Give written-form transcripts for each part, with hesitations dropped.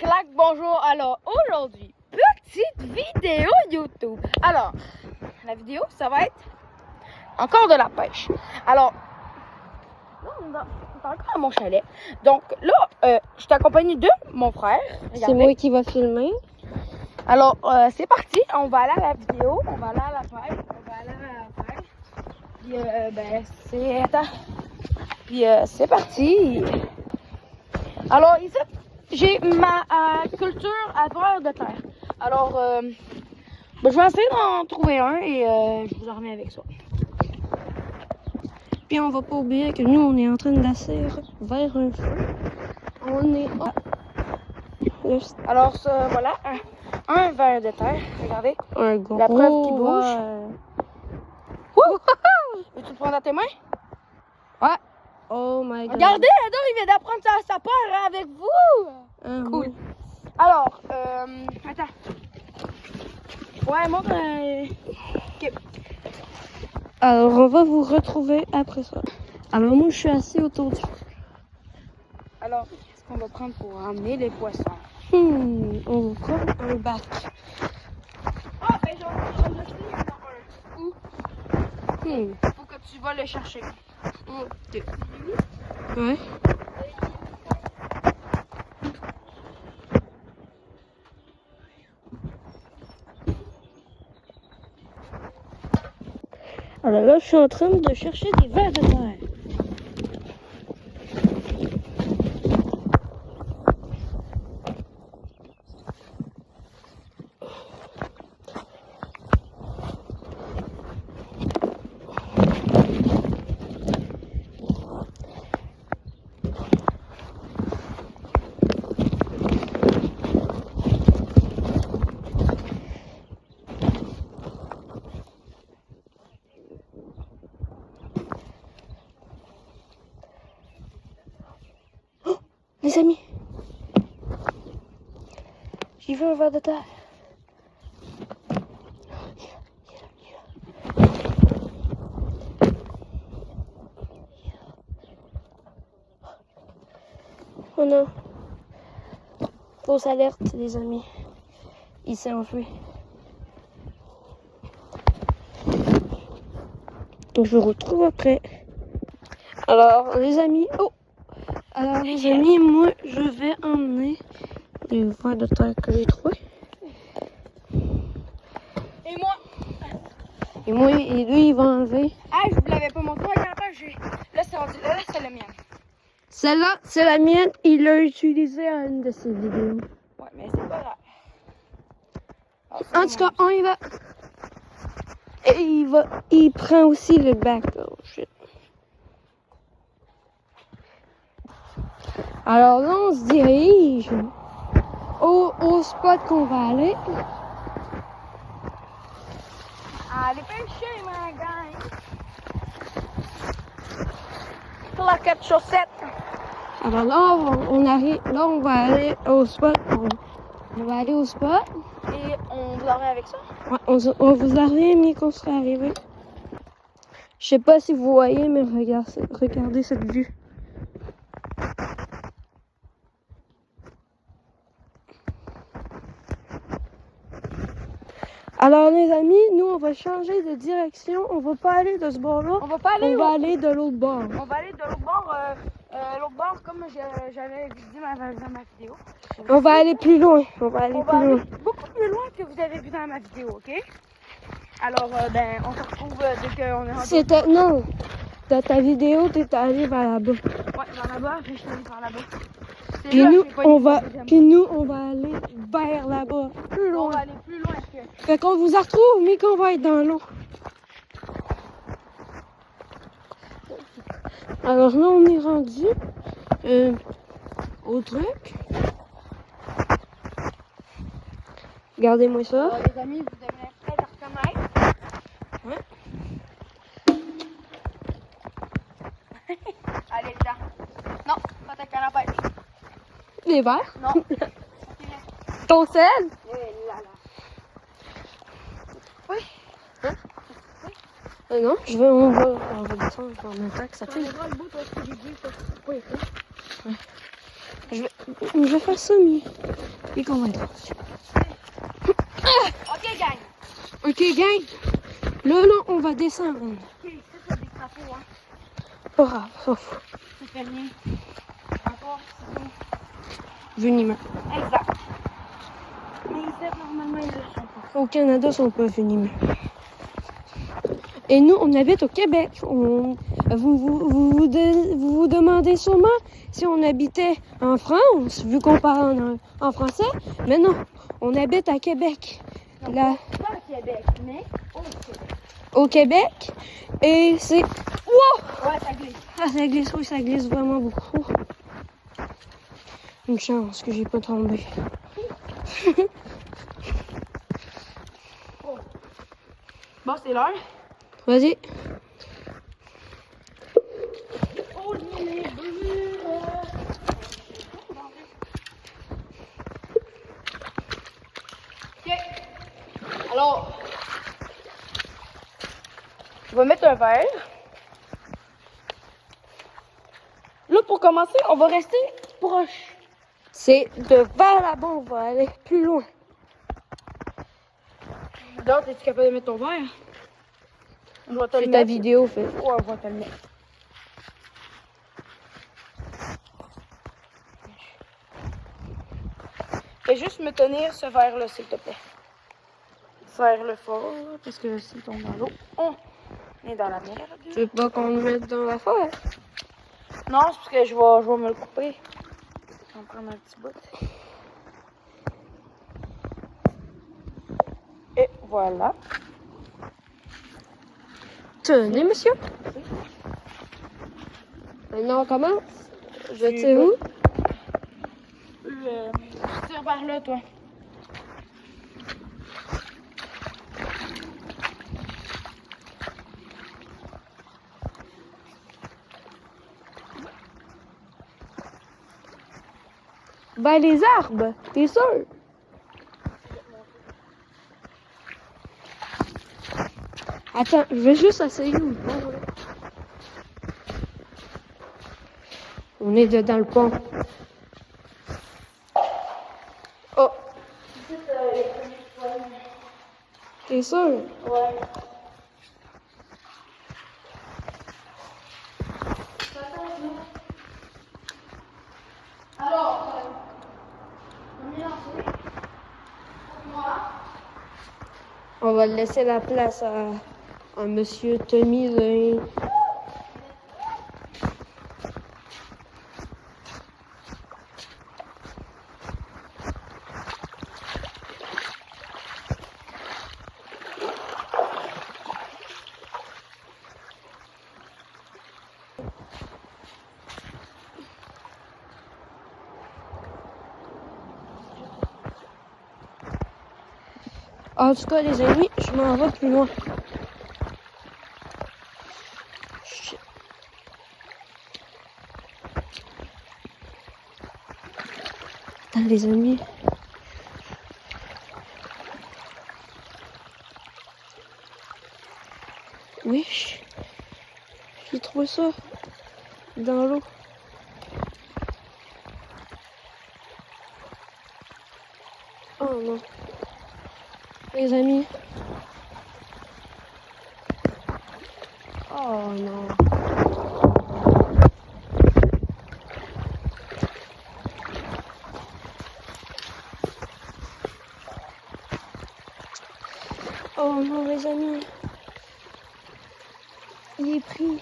Clac, bonjour. Alors, aujourd'hui, petite vidéo YouTube. Alors, la vidéo, ça va être encore de la pêche. Alors, là, on est encore à mon chalet. Donc, là, je suis accompagnée de mon frère. C'est moi qui va filmer. Alors, c'est parti. On va aller à la vidéo. On va aller à la pêche. On va aller à la pêche. Puis, ben, c'est... Attends. Puis, c'est parti. Alors, ici, j'ai ma culture à vers de terre. Alors, ben, je vais essayer d'en trouver un et je vous en remets avec ça. Puis on va pas oublier que nous, on est en train d'asseoir vers un feu. On est... Alors, ça, voilà, un ver de terre. Regardez. Un gros... La preuve qui bouge. Veux-tu le prendre dans tes mains? Ouais. Oh my god. Regardez, Adore, il vient d'apprendre sa peur avec vous. Cool. Oui. Alors, attends. Ouais, montre. Ok. Alors, on va vous retrouver après ça. Alors, moi, je suis assis autour du feu. Alors, qu'est-ce qu'on va prendre pour ramener les poissons? On va prendre un bac. Ah, ben, j'en ai un. Où? Faut que tu vas le chercher. Ok. Ouais. Alors là, je suis en train de chercher des vers de terre. Les amis, j'ai vu un ver de terre. Oh non. Fausse alerte, les amis. Il s'est enfui. Donc je vous retrouve après. Alors, les amis, alors les amis, moi je vais emmener les vers de terre que j'ai trouvés. Et moi? Et moi, et lui, il va enlever. Ah, je vous l'avais pas montré. Regarde, là, c'est rendu. Là, c'est la mienne. Celle-là, c'est la mienne. Il l'a utilisée à une de ses vidéos. Ouais, mais c'est pas grave. En tout cas, on y va. Et il prend aussi le bac. Oh shit. Alors là, on se dirige au spot qu'on va aller. Allez pêcher, ma gang. Claquette chaussette. Alors là, on arrive. Là, on va aller au spot. On va aller au spot. Et on vous en revient avec ça? Ouais, on vous a remis qu'on serait arrivé. Je sais pas si vous voyez, mais regardez cette vue. Alors les amis, nous on va changer de direction. On va pas aller de ce bord-là. On va pas aller. On va aller de l'autre bord. On va aller de l'autre bord. L'autre bord, comme j'avais dit dans ma vidéo. On va aller plus loin. On va aller On va plus loin. aller beaucoup plus loin que vous avez vu dans ma vidéo, ok? Alors, ben, on se retrouve dès qu'on est rendu. C'était non. Dans ta vidéo, t'es allé vers là-bas. Ouais, vers là-bas, je suis allée par là-bas. Puis nous, on va aller vers là-bas. Plus On loin. va aller plus loin que. Fait qu'on vous a retrouvé, mais qu'on va être dans l'eau. Alors là, on est rendu au truc. Regardez-moi ça. Alors, les amis, vous devrez peut-être reconnaître. Ouais. Allez, dedans. Non, pas ta canne à pêche. Les verres. Non. Ton sel. Et là, là. Oui. Non, on va descendre en même temps que ça fait. Le bout, toi, ce que j'ai dit, ça. Oui, Je vais faire ça, mais Et qu'on va être reçu. Ok, gang. Ok, gang. Là, on va descendre. Ok, ça, c'est des crapauds, hein. Pas grave, ça fout. Ça fait rien. Encore, c'est bon. Venimeux. Exact. Mais ici, normalement, ils le sont pas. Au Canada, ils sont pas venimeux. Et nous, on habite au Québec. Vous vous demandez sûrement si on habitait en France, vu qu'on parle en français. Mais non, on habite à Québec. Non, Là, pas au Québec, mais au Québec. au Québec. Et c'est... Wow! Ouais, ça glisse. Ah, ça glisse, oui, ça glisse vraiment beaucoup. Une chance que j'ai pas tombé. Bon, c'est l'heure. Vas-y. Oh, les bleus. Ok. Alors, je vais mettre un verre. Là, pour commencer, on va rester proche. C'est de vers là-bas, on va aller plus loin. Donc, es-tu capable de mettre ton verre? Je vais te le C'est ta mettre. vidéo, fait. Ouais, je vais te le mettre. Fais juste me tenir ce verre-là, s'il te plaît. Serre-le fort, là, parce que s'il tombe dans l'eau, on est dans la merde. Tu veux pas qu'on le mette dans la forêt? Non, c'est parce que je vais me le couper. Je vais en prendre un petit bout. Et voilà. Tenez, monsieur. Maintenant, on commence. Je tire où? Tu tires par là, toi. Ben, les arbres, t'es sûr? Attends, je vais juste essayer où. On est dans le pont. Oh, t'es sûr? Ouais. Alors, on est lancé. Moi. On va laisser la place à monsieur Tommy. En tout cas, les amis, je m'en vais plus loin. Shit. Attends, les amis. Wesh. J'ai trouvé ça dans l'eau. Oh non. Les amis. Oh non. Oh non, les amis. Il est pris.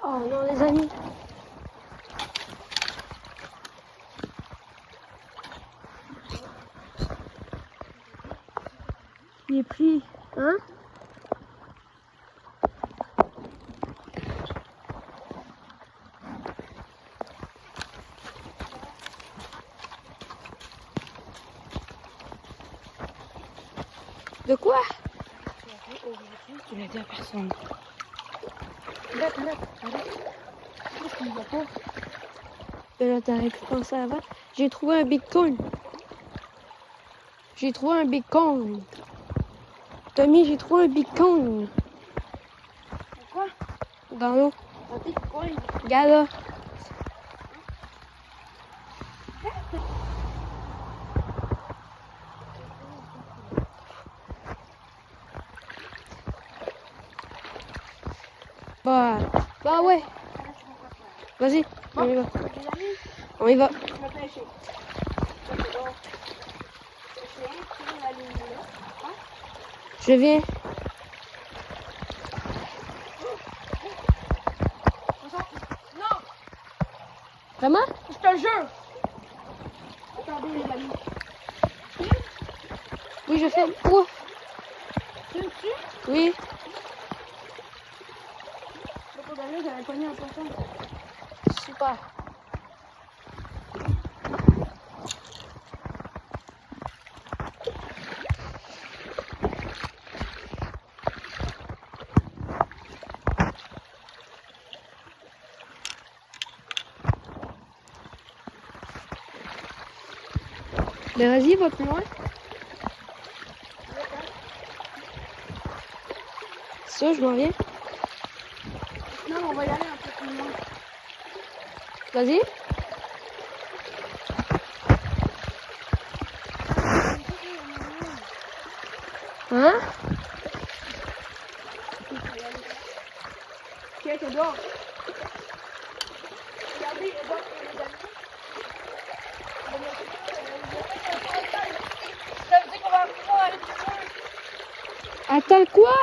Oh non, les amis. J'ai pris. Hein? De quoi? Tu l'as dit à personne. Arrête. Qu'est-ce qu'il va pas? Ben là, t'aurais pu penser avant. J'ai trouvé un bitcoin. J'ai trouvé un bitcoin. Tommy, j'ai trouvé un bitcoin. Quoi? Dans l'eau. Un bitcoin? Regarde là. Bah ouais. Vas-y, on y va. On y va. Je vais pêcher. Je viens. Non! Vraiment? Je te jure! Attendez les amis. Oui, je fais. Ouf. Filmes-tu? Oui. Pour donner, j'avais pogné un poisson. Super. Ben vas-y, va plus loin. Ça, je m'en viens. Non, on va y aller un peu plus loin. Vas-y. Hein? Ok, t'es dehors. Regardez, les bottes, les amis. Ça veut dire qu'on va pouvoir aller plus loin. Attends quoi?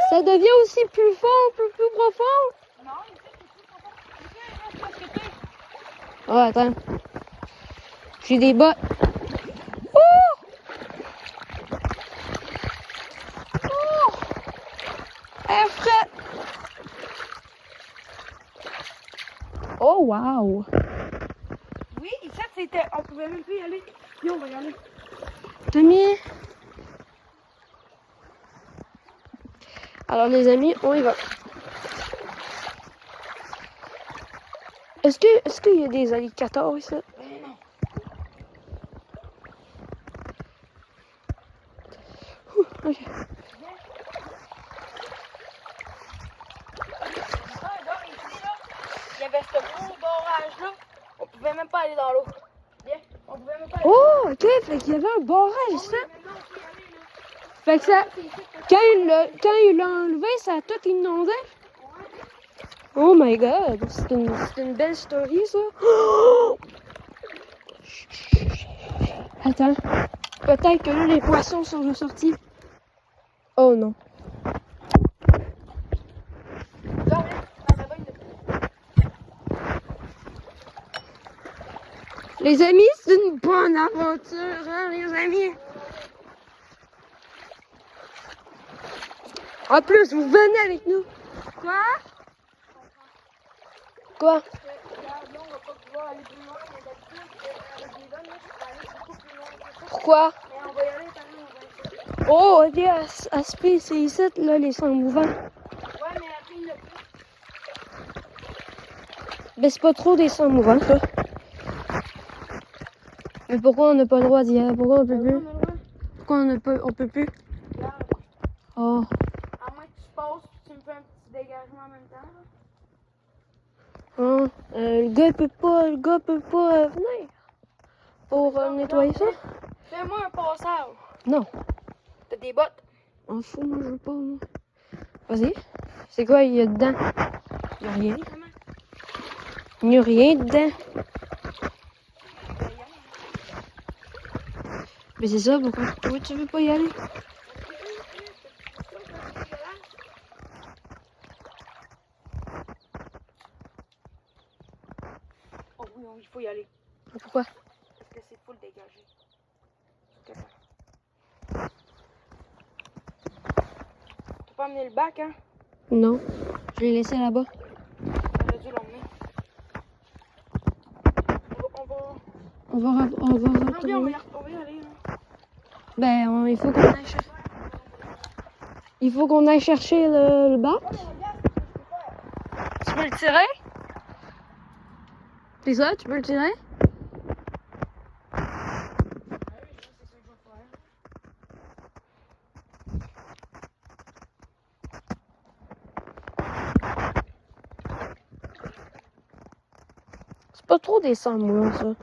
Ça devient aussi plus fond, plus profond? Non, mais c'est plus profond. Ok, reste parce que t'es. Oh, attends. J'ai des bottes. Oh! Oh! Elle frappe. Oh, wow! Oui, ici, c'était. On pouvait même plus y aller. Viens, on va y aller. Tommy. Alors, les amis, on y va. Est-ce qu'il y a des alligators ici? Mais non. Ok. Il y avait ce gros barrage-là. On pouvait même pas aller dans l'eau. Viens, on pouvait même pas aller. Oh, ok, fait qu'il y avait un barrage ici. Maintenant, on peut y aller, là. Fait que ça, quand il l'a enlevé, ça a tout inondé. Oh my god, c'est une belle story, ça. Oh! Attends, peut-être que là, les poissons sont ressortis. Oh non. Là, viens, dans la boîte de- Les amis, c'est une bonne aventure, hein, les amis. En plus, vous venez avec nous. Quoi? Quoi? Regarde, là, on va pas pouvoir aller plus loin, mais d'habitude, avec des vannes, là, je peux aller beaucoup plus loin que ça. Pourquoi? Mais on va y aller, t'as vu, on va y aller. Oh, ok, à ce c'est ici, là, les sons mouvants. Ouais, mais après, il l'a pris. Mais c'est pas trop des sons mouvants, ça. Mais pourquoi on n'a pas le droit d'y aller? Pourquoi on peut plus? Pourquoi on peut plus? Regarde, Oh. à moins que tu passes, puis tu me fais un petit dégagement en même temps, là. Oh. Le gars peut pas venir pour nettoyer ça? Fais-moi un passage. Non. T'as des bottes. En fou, moi, je veux pas, moi. Vas-y. C'est quoi, il y a dedans? Il y a rien. Il n'y a rien dedans. Mais c'est ça, pourquoi toi, tu veux pas y aller? Oh oui, il faut y aller. Pourquoi? Parce que c'est full dégagé. T'as pas amené le bac, hein? Non. Je l'ai laissé là-bas. J'aurais dû l'emmener. On va Non, viens, retourner. on va y aller. Hein. Ben, il faut qu'on aille chercher. Il faut qu'on aille chercher le bac. Tu peux le tirer? C'est ça? Tu peux le tirer? C'est pas trop des 100 mois, ça.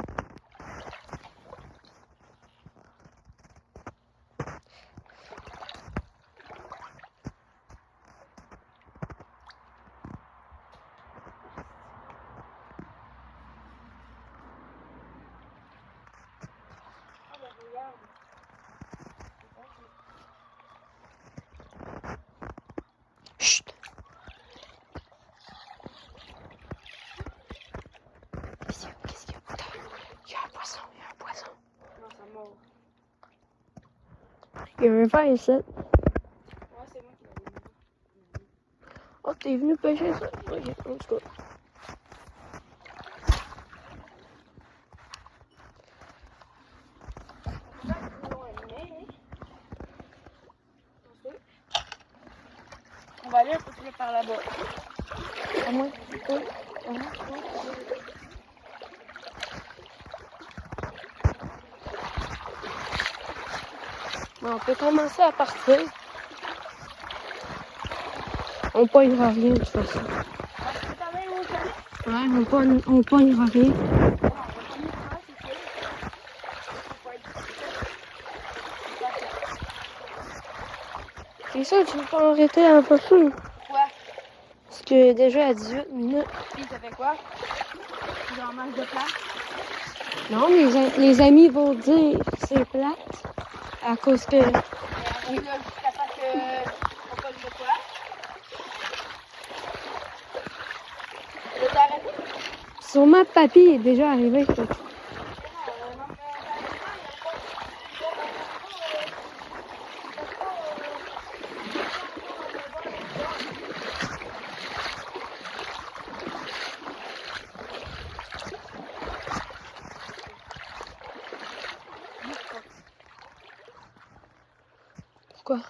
Chut! Qu'est-ce qu'il y a? Il y a un poisson, il y a un poisson. Non, ça mord. Il y a un ver ici. Ouais, c'est moi qui l'avais mis. Oh, t'es venu pêcher ça? Ok, en tout cas. On va aller un peu plus par là-bas. À moi? Oui. On peut commencer à partir. On pognera rien de toute façon. Ouais, on pognera rien. C'est ça, tu veux pas arrêter un peu plus? Quoi? Parce que déjà à 18 minutes. Puis ça fait quoi? Tu en manques de place? Non, les amis vont dire que c'est plate. À cause que. Oui. Là, jusqu'à temps qu'on pogne de quoi? Là, t'as arrêté? Sûrement papy est déjà arrivé. Fait que- Pourquoi?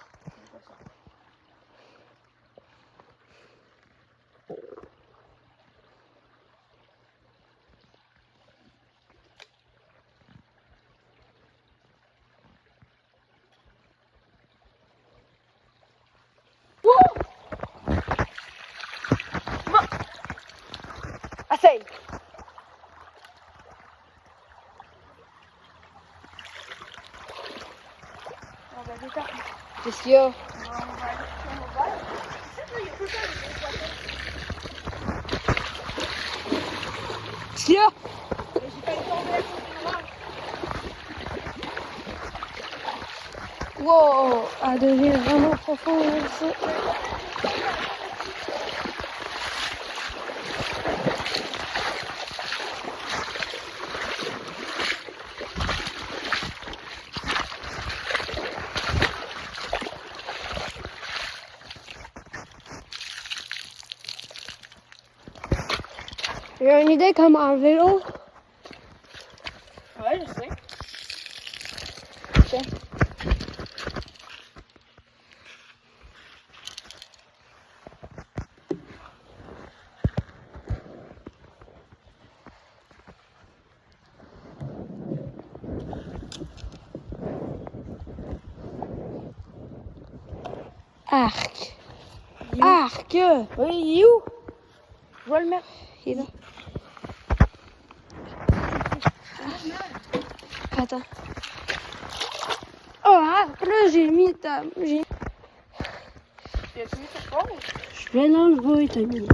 Essaye! On va détendre. Qu'est-ce qu'il y a? On va aller sur nos balles. C'est ça, il y a tout ça, les poissons. Qu'est-ce qu'il y a? Mais j'ai pas eu tombé à côté de moi. Wow! Elle devient vraiment profonde, ça. J'ai une idée comme en vélo. Ouais, je sais. Tiens. Arc. Arc. Oui, il est où? Je vais le mettre. Il est là. Attends. Oh, arc, là, j'ai mis ta... j'ai- Tu as mis sur pause? Je vais l'enlever, t'as mis.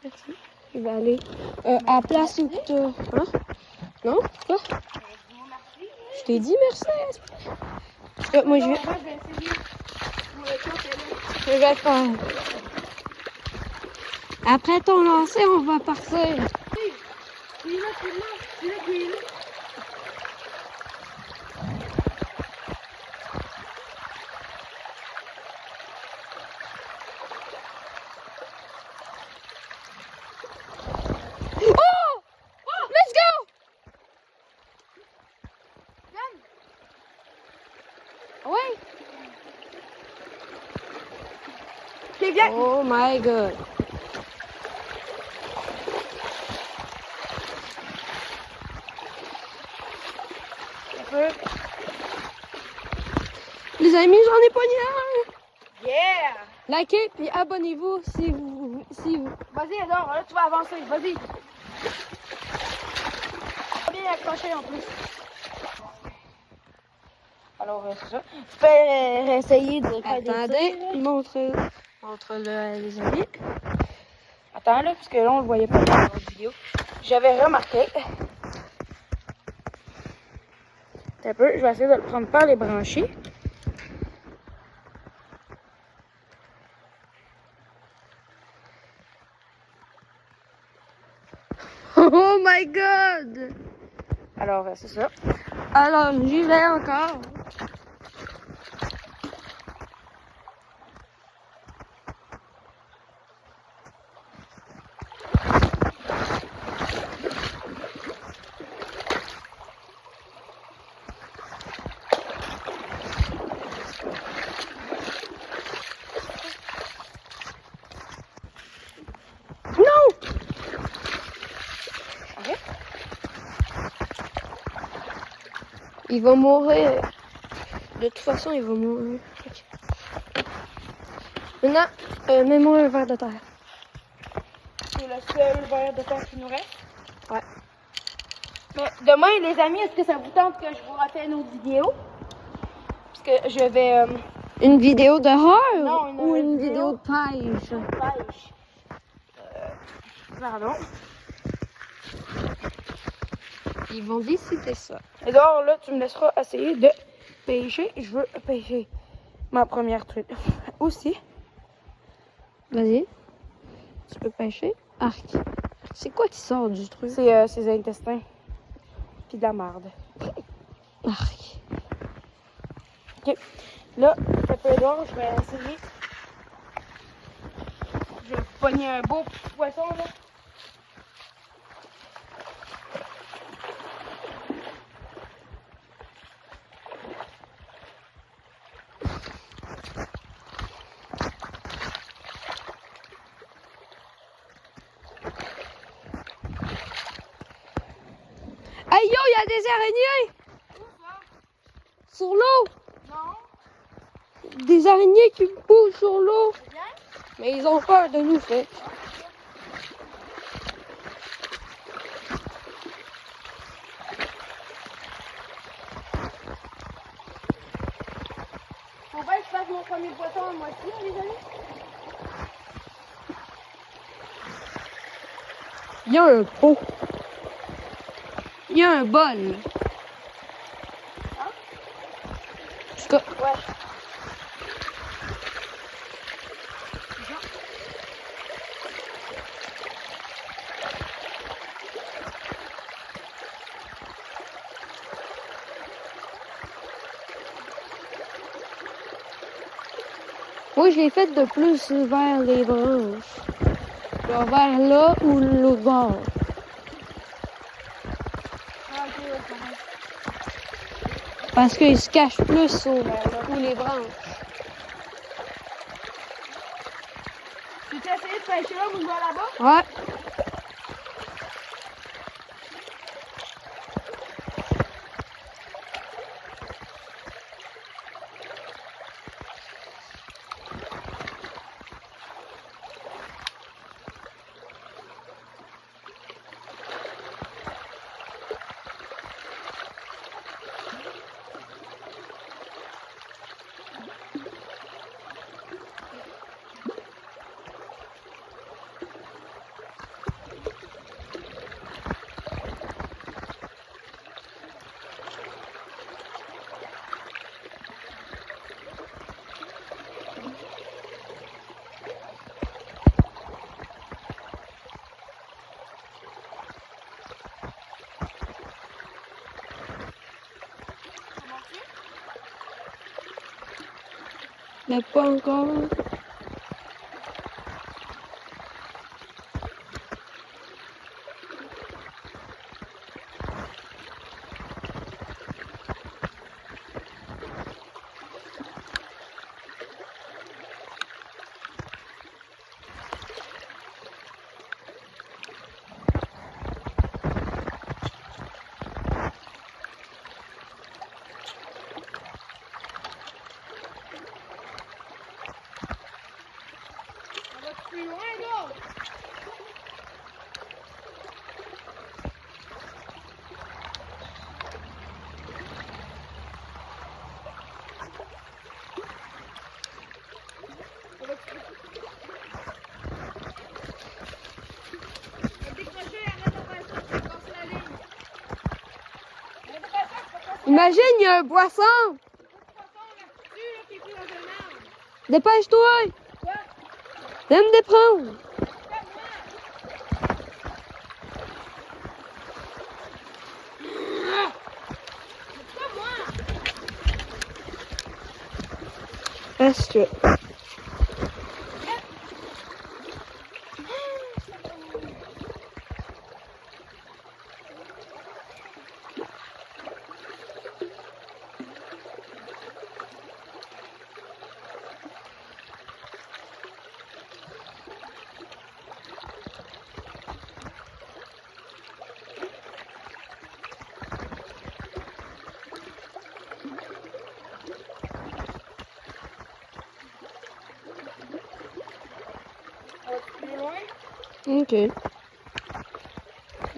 Merci. Je vais aller à la place où tu... Hein? Non? Quoi? Je t'ai dit merci. Moi, je vais... Moi, je vais essayer. Pour le coup, c'est là. Je vais faire... Après ton lancer, on va partir. Il est là, il est là, il est là, il est là. Let's go! Oui. Ok, viens. Oh my god. Un peu. Les amis, j'en ai pogné un. Yeah. Likez puis abonnez-vous si vous... Vas-y, alors, là, tu vas avancer. Vas-y. Bien accroché en plus. Alors, c'est ça. Tu peux essayer de faire des Attendez, tirs, là. montre-le les amis. Attends, là, parce que là, on le voyait pas dans la vidéo. J'avais remarqué. Un peu, je vais essayer de le prendre par les branchies. Oh my god! Alors, c'est ça. Alors, j'y vais encore. Il va mourir. De toute façon, il va mourir. Ok. Maintenant, mets-moi un verre de terre. C'est le seul verre de terre qui nous reste. Ouais. Mais demain, les amis, est-ce que ça vous tente que je vous refais une autre vidéo? Parce que je vais... Une vidéo d'horreur Non, ou une vidéo vidéo de pêche? pêche. Pardon. Ils vont décider ça. Et donc là, tu me laisseras essayer de pêcher. Je veux pêcher ma première truite. Aussi. Vas-y. Tu peux pêcher. Arc. C'est quoi qui sort du truc? C'est ses intestins. Puis de la marde. Arc. Ok. Là, un peu d'or, je vais essayer. Je vais pogner un beau poisson là. Aïe yo, il y a des araignées! Sur l'eau! Non. Des araignées qui bougent sur l'eau! Bien. Mais ils ont peur de nous, fait. Faut bien que je fasse mon premier poisson à moitié, les amis. Il y a un pot. Il y a un bol. Hein? En tout cas, Ouais. moi, je l'ai fait de plus vers les branches. Genre vers là ou l'autre bord. Ah, ok, ouais, ça va. Parce qu'il se cache plus sous les branches. Tu t'es essayé de pêcher là, vous le voyez là-bas? Ouais. Mais pas encore. Plus loin, là! Imagine, il y a un poisson! Dépêche-toi! Viens me déprendre! Reste là. Plus loin? Ok.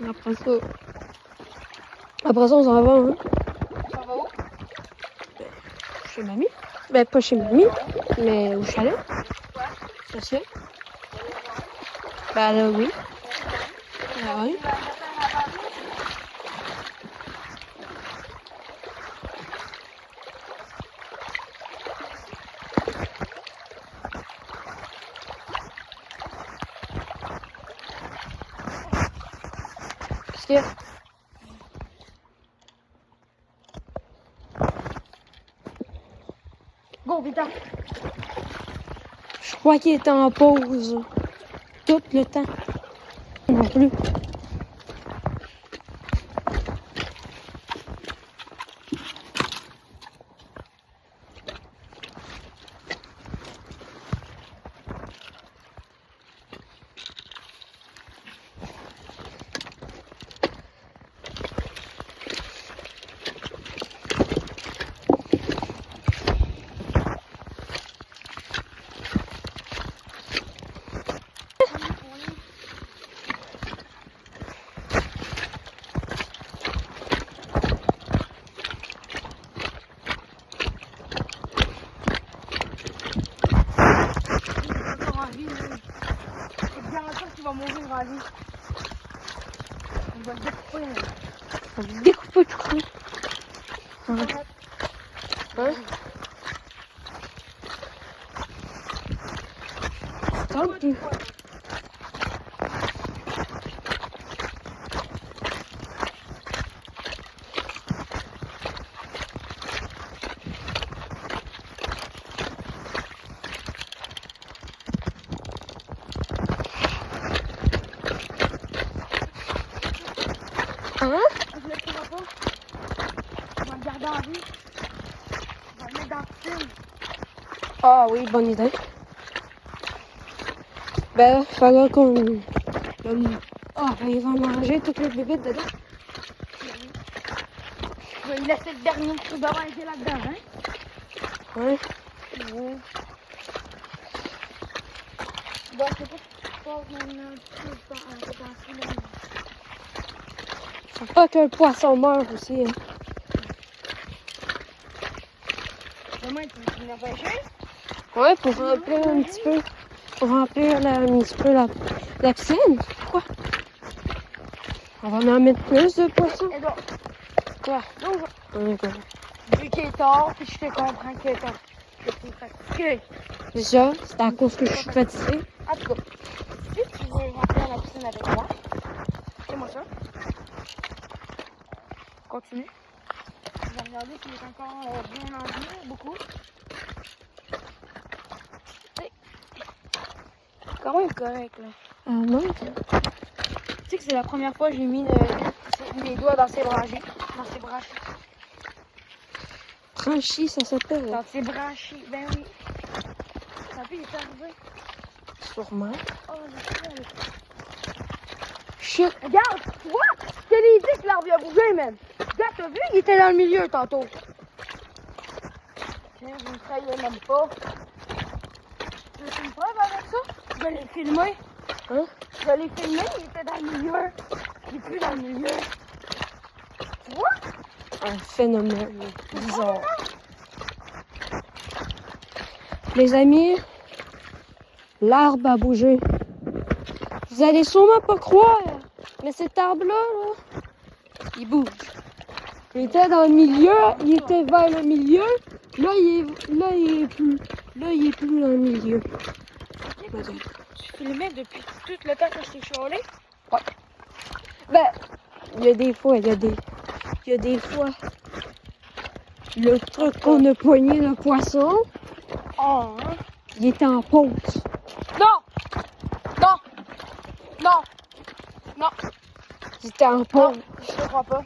Après ça, on s'en va, hein? Ça va où? Chez mamie. Ben, pas chez mamie, mais au chalet. Je sais. Ben là, oui. Ben oui. Qu'est-ce qu'il y a? Go, vite! Je crois qu'il était en pause. Tout le temps. Non plus. Va mourir en vie. On va le découper. On va découper tout cru. Hein? Attends un peu. Hein? Je le ferai pas. On va le garder en vie. On va le mettre dans la piscine. Ah oui, bonne idée. Ben, il faudra qu'on... Ah, ben, il va manger toutes les bébites dedans. Je vais lui laisser le dernier truc de manger là-dedans, hein? Ouais. Ouais. Bon, c'est pas que tu passes maintenant tout le temps en potentiel. Faut pas qu'un poisson meure aussi. Hein. Demain, tu veux venir pêcher? Ouais, pour remplir un petit peu. Pour remplir un petit peu la piscine. Quoi? On va en mettre plus de poissons. Edouard, Quoi? donc, Ouais, quoi. vu qu'il est tard, puis je te comprends que t'es fatigué. C'est ça, c'est à cause que je suis fatiguée. En tout cas, si tu veux remplir la piscine avec moi, fais-moi ça. Continue. Je vais regarder s'il est encore bien en vie, beaucoup. quand même correct, là. Ah non? Tu sais que c'est la première fois que j'ai mis mes doigts dans ces branchies. Dans ces branchies. Franchi, ça s'appelle. Dans ces branchies, ben oui. Ça fait, il est arrivé. Sûrement. Oh, le ciel. Shit. Regarde, tu vois? Je te l'ai dit que l'arbre a bougé, man. Regarde, t'as vu? Il était dans le milieu tantôt. Tiens, je ne croyais même pas. Tu veux une preuve avec ça? Je l'ai filmé. Hein? Je l'ai filmé, il était dans le milieu. Il est plus dans le milieu. Tu vois? Un phénomène bizarre. Les amis, l'arbre a bougé. Vous allez sûrement pas croire, mais cet arbre-là, là, il bouge. Il était dans le milieu, il était vers le milieu. Là, il est plus dans le milieu. Tu filmais depuis tout le temps que je t'ai chialé? Ben, il y a des fois, le truc qu'on a poigné le poisson, Oh, hein? il était en pause. Non! Non! Non! Non! Il était en Non! pause. Je te crois pas.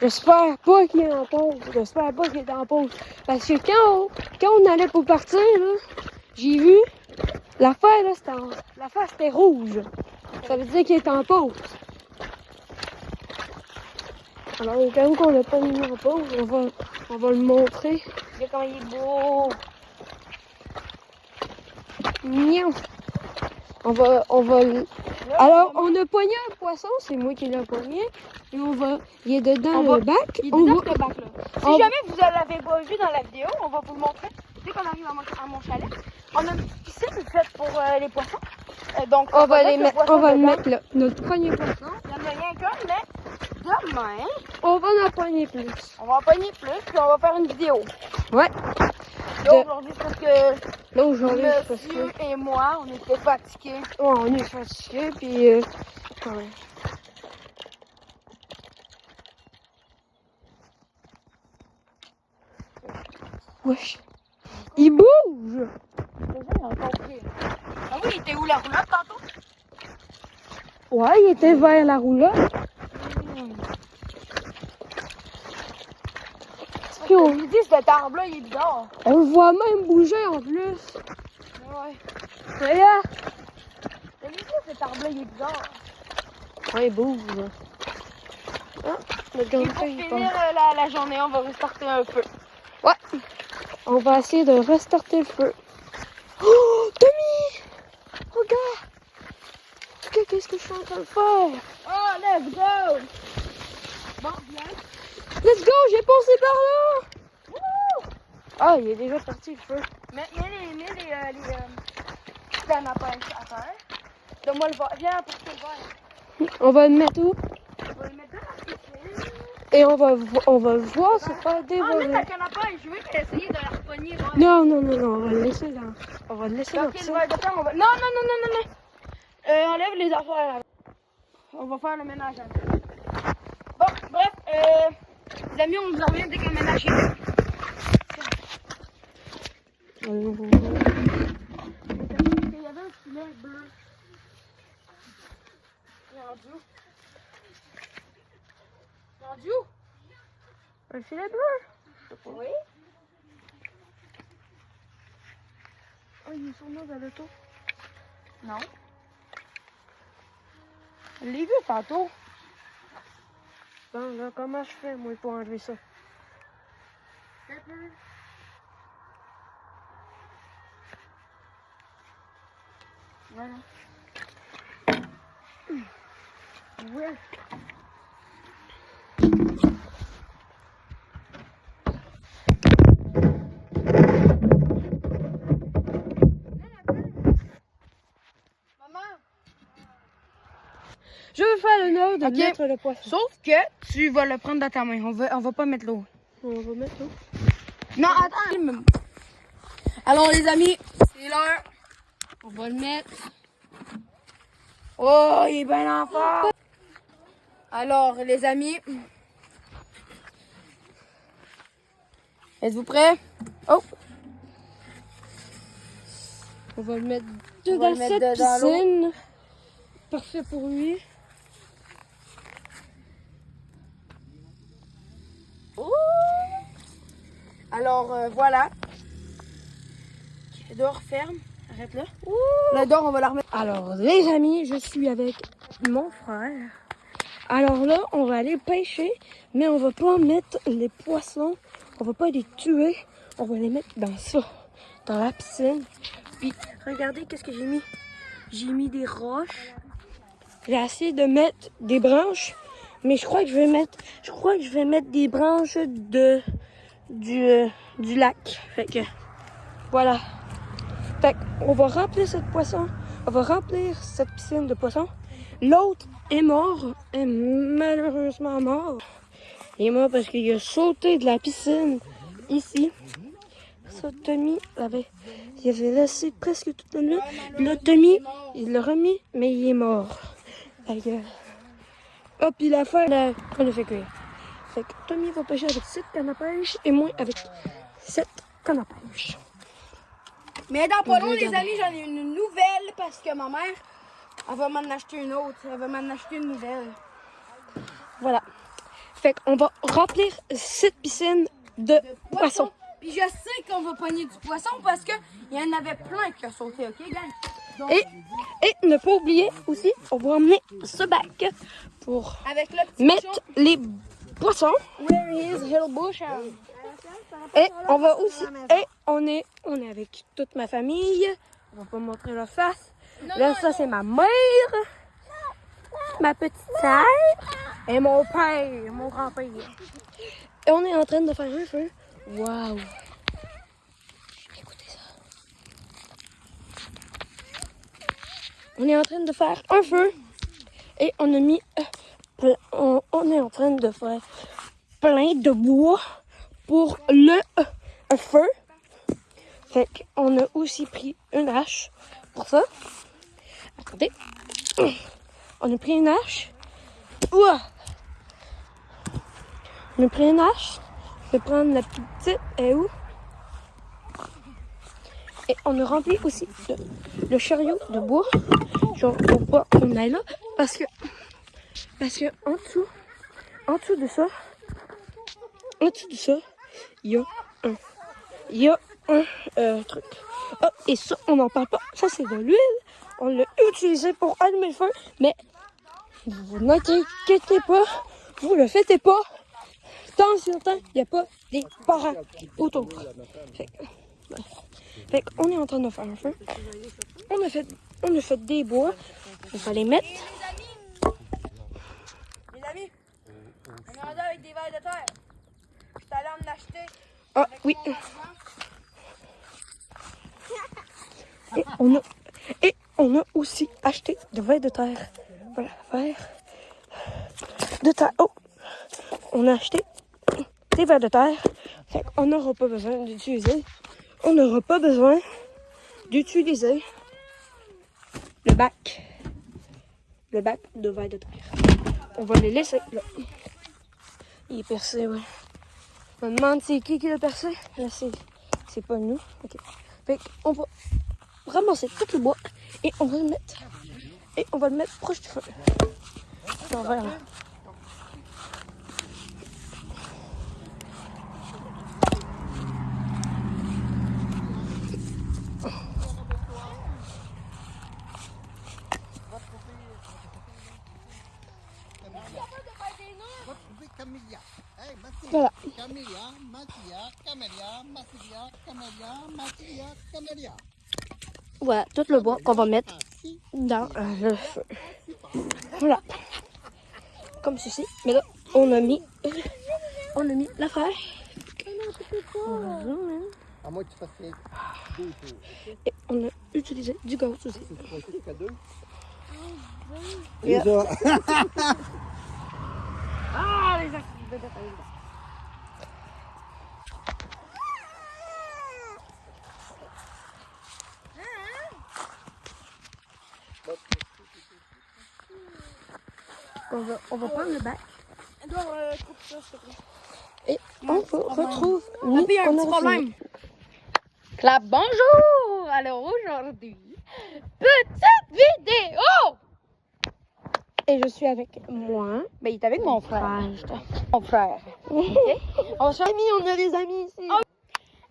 J'espère pas qu'il est en pause. J'espère pas qu'il est en pause. Parce que quand on allait pour partir, là, j'ai vu, l'affaire, là, c'était rouge. Ça veut dire qu'il est en pause. Alors, au cas où qu'on l'a pas mis en pause, on va le montrer. Regarde comment il est beau. Miaou. On va Alors, on a pogné un poisson, c'est moi qui l'ai pogné. Et il est dedans le bac. Il est On dedans va, le bac, là. Si on- jamais vous l'avez pas vu dans la vidéo, on va vous le montrer. Dès qu'on arrive à mon chalet, on a une petite piscine faite pour les poissons. Donc, on va le dedans. mettre là. Notre premier poisson. Il n'y en a rien qu'un, mais demain, On va en pogner plus. on va en pogner plus, puis on va faire une vidéo. Ouais. Là, aujourd'hui, c'est parce que Là, aujourd'hui, c'est parce monsieur que et moi, on était fatigués. ouais, on est fatigué, puis ouais. Wesh. Il bouge! Ah oui, il était où la roulotte tantôt? Ouais, il était vers la roulotte. Puis On lui dit, cet arbre-là, il est bizarre. on le voit même bouger en plus. Ouais. Regarde! On lui dit, cet arbre-là, il est bizarre. Ouais, il bouge. Ah, le Et pour grand-père, il finir part. la journée, on va restarter un feu. Ouais. On va essayer de restarter le feu. Oh, Tommy! Regarde! Qu'est-ce que je suis en train de faire? Oh, let's go! Bon, bien. Let's go! J'ai passé par là! Wouh! Ah, il est déjà parti le feu. Mets les cannes à pêche à terre. Donne-moi le verre. Viens apporter le verre. On va le mettre où? On va le mettre dans la piscine. Et on va le voir se faire Ah, dévorer. mets ta canne à pêche. Je veux essayer de la repogner. Ouais. Non, on va le laisser là. On va le laisser dans Ok, le ça. verre de terre, on va... Non. Enlève les affaires. On va faire le ménage. Bon, bref, les amis, on vous revient dès que le ménage est fait. Il y avait un filet bleu. Il est rendu où? Rendu où? Un filet bleu? Oui. Oh, il est sur nous dans l'auto. Non. Je l'ai vu tantôt. Bon, là, comment je fais, moi, pour enlever ça? Voilà. Ouais. Maman. Je vais faire l'honneur de Ok. mettre le poisson. Sauf que tu vas le prendre dans ta main. On va pas mettre l'eau. On va mettre l'eau. Non, attends. Alors les amis, c'est l'heure. On va le mettre. Oh, il est bien en forme. Alors les amis, êtes-vous prêts? Oh. On va le mettre On va dans le mettre cette dans l'eau. piscine. Parfait pour lui. Alors voilà. Le dehors ferme. Arrête là. Le dehors, on va la remettre. Alors, les amis, je suis avec mon frère. Alors là, on va aller pêcher, mais on va pas mettre les poissons. On va pas les tuer. On va les mettre dans ça, dans la piscine. Puis, regardez qu'est-ce que j'ai mis. J'ai mis des roches. J'ai essayé de mettre des branches, mais je crois que je vais mettre des branches du lac. Fait que, voilà. Fait qu'on va remplir on va remplir cette piscine de poissons. L'autre est mort, est malheureusement mort. Il est mort parce qu'il a sauté de la piscine ici. Ça, Tommy il avait laissé presque toute la nuit. Là, Tommy, il l'a remis, mais il est mort. Fait que, hop, il a fait qu'on a fait cuire. Fait que Tommy va pêcher avec 7 cannes à pêche et moi avec 7 cannes à pêche. Mais dans pas long, les amis, j'en ai une nouvelle parce que ma mère, elle va m'en acheter une autre. Elle va m'en acheter une nouvelle. Voilà. Fait qu'on va remplir cette piscine de poissons. Puis je sais qu'on va pogner du poisson parce qu'il y en avait plein qui ont sauté, ok, gang? Donc, Et ne pas oublier aussi, on va emmener ce bac pour avec le petit mettre les poissons. Where is Hill Bush? Et on va aussi, et on est avec toute ma famille. On va pas montrer leur face. Là, ça c'est ma mère, ma petite sœur et mon père, mon grand-père. Et on est en train de faire un feu. Waouh! Écoutez ça. On est en train de faire un feu et on a mis, on est en train de faire plein de bois pour le feu. Fait qu'on a aussi pris une hache pour ça. Attendez. On a pris une hache. Ouah! On a pris une hache. Je vais prendre la plus petite. Elle est où? Et on a rempli aussi le chariot de bois. Genre, faut pas qu'on aille là. Parce que en dessous de ça, il y a un truc. Ah, et ça, on n'en parle pas. Ça, c'est de l'huile. On l'a utilisé pour allumer le feu. Mais vous n'inquiétez pas. Vous le faites pas. Tant si longtemps, il n'y a pas des parents autour. Fait qu'on est en train de faire un feu. On a fait des bois. Il fallait mettre. Les amis, on est rendu avec des vers de terre. Je suis allé en acheter. Ah oui. Et on a aussi acheté de vers de terre. Voilà, vers de terre. Oh! On a acheté des vers de terre. Fait qu'on n'aura pas besoin d'utiliser. On n'aura pas besoin d'utiliser le bac de vers de terre. On va les laisser là. Il est percé, ouais. On me demande c'est qui l'a percé. Là, c'est pas nous. Ok. Fait qu'on va ramasser tout le bois et on va le mettre proche du feu. On va là. Voilà. Voilà, tout le bois qu'on va mettre dans le feu. Voilà. Comme ceci. Mais là, on a mis l'affaire. À moins que tu fasses deux tours. Et on a utilisé du gaz aussi. Et ça. Ah, les activités de terre. On va prendre le bac. Edouard, coupe ça, s'il te plaît. Et on retrouve. Il y a un petit problème. Clap, bonjour! Alors aujourd'hui, petite vidéo! Et je suis avec moi. Ben, il est avec mon frère. Mon frère. On a des amis ici.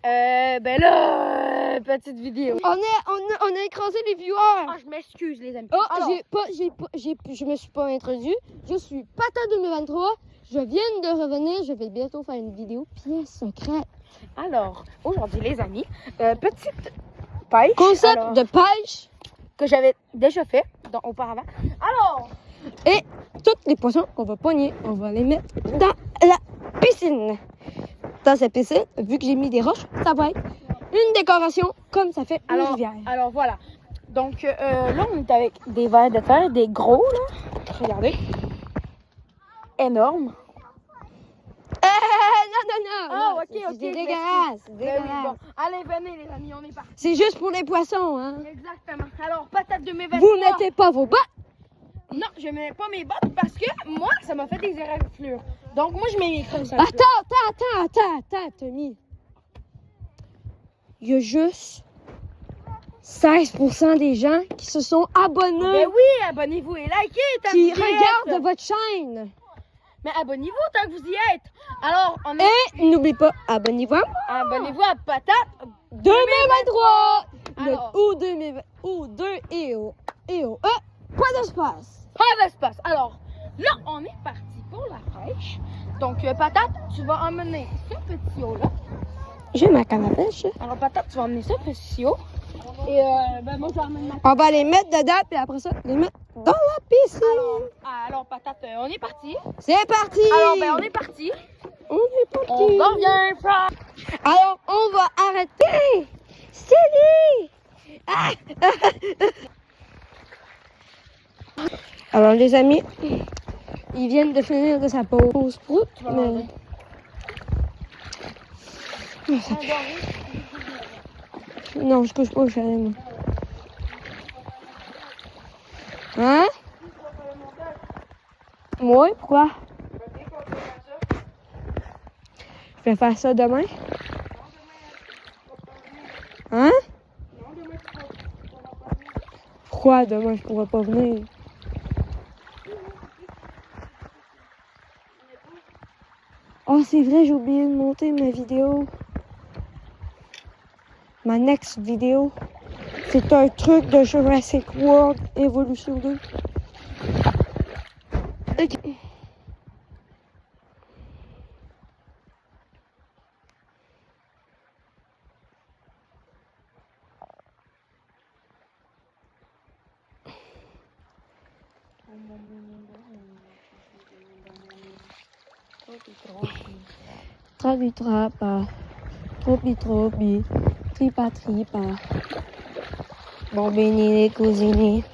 Ben là, petite vidéo. On a écrasé les viewers. Ah, je m'excuse, les amis. Oh, Alors, je me suis pas introduit. Je suis Pata 2023. Je viens de revenir. Je vais bientôt faire une vidéo pièce secrète. alors, aujourd'hui, les amis, petite pêche. Concept alors, de pêche. que j'avais déjà fait auparavant. Alors, Et tous les poissons qu'on va pogner, on va les mettre dans la piscine. Dans cette piscine, vu que j'ai mis des roches, ça va être une décoration comme ça fait une rivière. alors voilà. Donc là, on est avec des vers de terre, des gros, là. Regardez. Énormes. Non. Ah, non, ok, c'est ok. dégueulasse. C'est Ben oui, dégueulasse. bon. Allez, venez, les amis, on est parti. C'est juste pour les poissons, hein. Exactement. Alors, patate de mes Vous mettez pas vos bottes. Non, je mets pas mes bottes parce que moi, ça m'a fait des éraflures. Donc, moi, je mets mes crosses. Attends, Tommy. Il y a juste 16% des gens qui se sont abonnés, Ben oui, abonnez-vous et likez tant qui que vous y êtes. regardent votre chaîne. Mais abonnez-vous tant que vous y êtes. Alors, on est... Et n'oublie pas, abonnez-vous à moi. Abonnez-vous à Patate. 2023. Alors. Le O2 et au point d'espace. Pas d'espace. Alors, là, on est parti pour la pêche. Donc, Patate, tu vas emmener ce petit eau-là. J'ai ma canne à pêche. Alors, Patate, tu vas emmener ce petit eau. Et, ben, moi, je vais emmener ma... On va les mettre dedans, puis après ça, les mettre dans la piscine. Alors, Patate, on est parti. C'est parti. Alors, ben, on est parti. On est parti. On revient, frère. Alors, on va arrêter. Steady. Ah. Alors, les amis, ils viennent de finir de sa pause prout, mais... Oh, ça pue. Non, je touche pas au chalet, moi. Hein? Moi, pourquoi? Je vais faire ça demain. Hein? Pourquoi demain je pourrais pas venir? Oh, c'est vrai, j'ai oublié de monter ma vidéo. Ma next vidéo. C'est un truc de Jurassic World Evolution 2. Ok. Trabi trapa, tropi, tripa tripa. Bombini les cousini.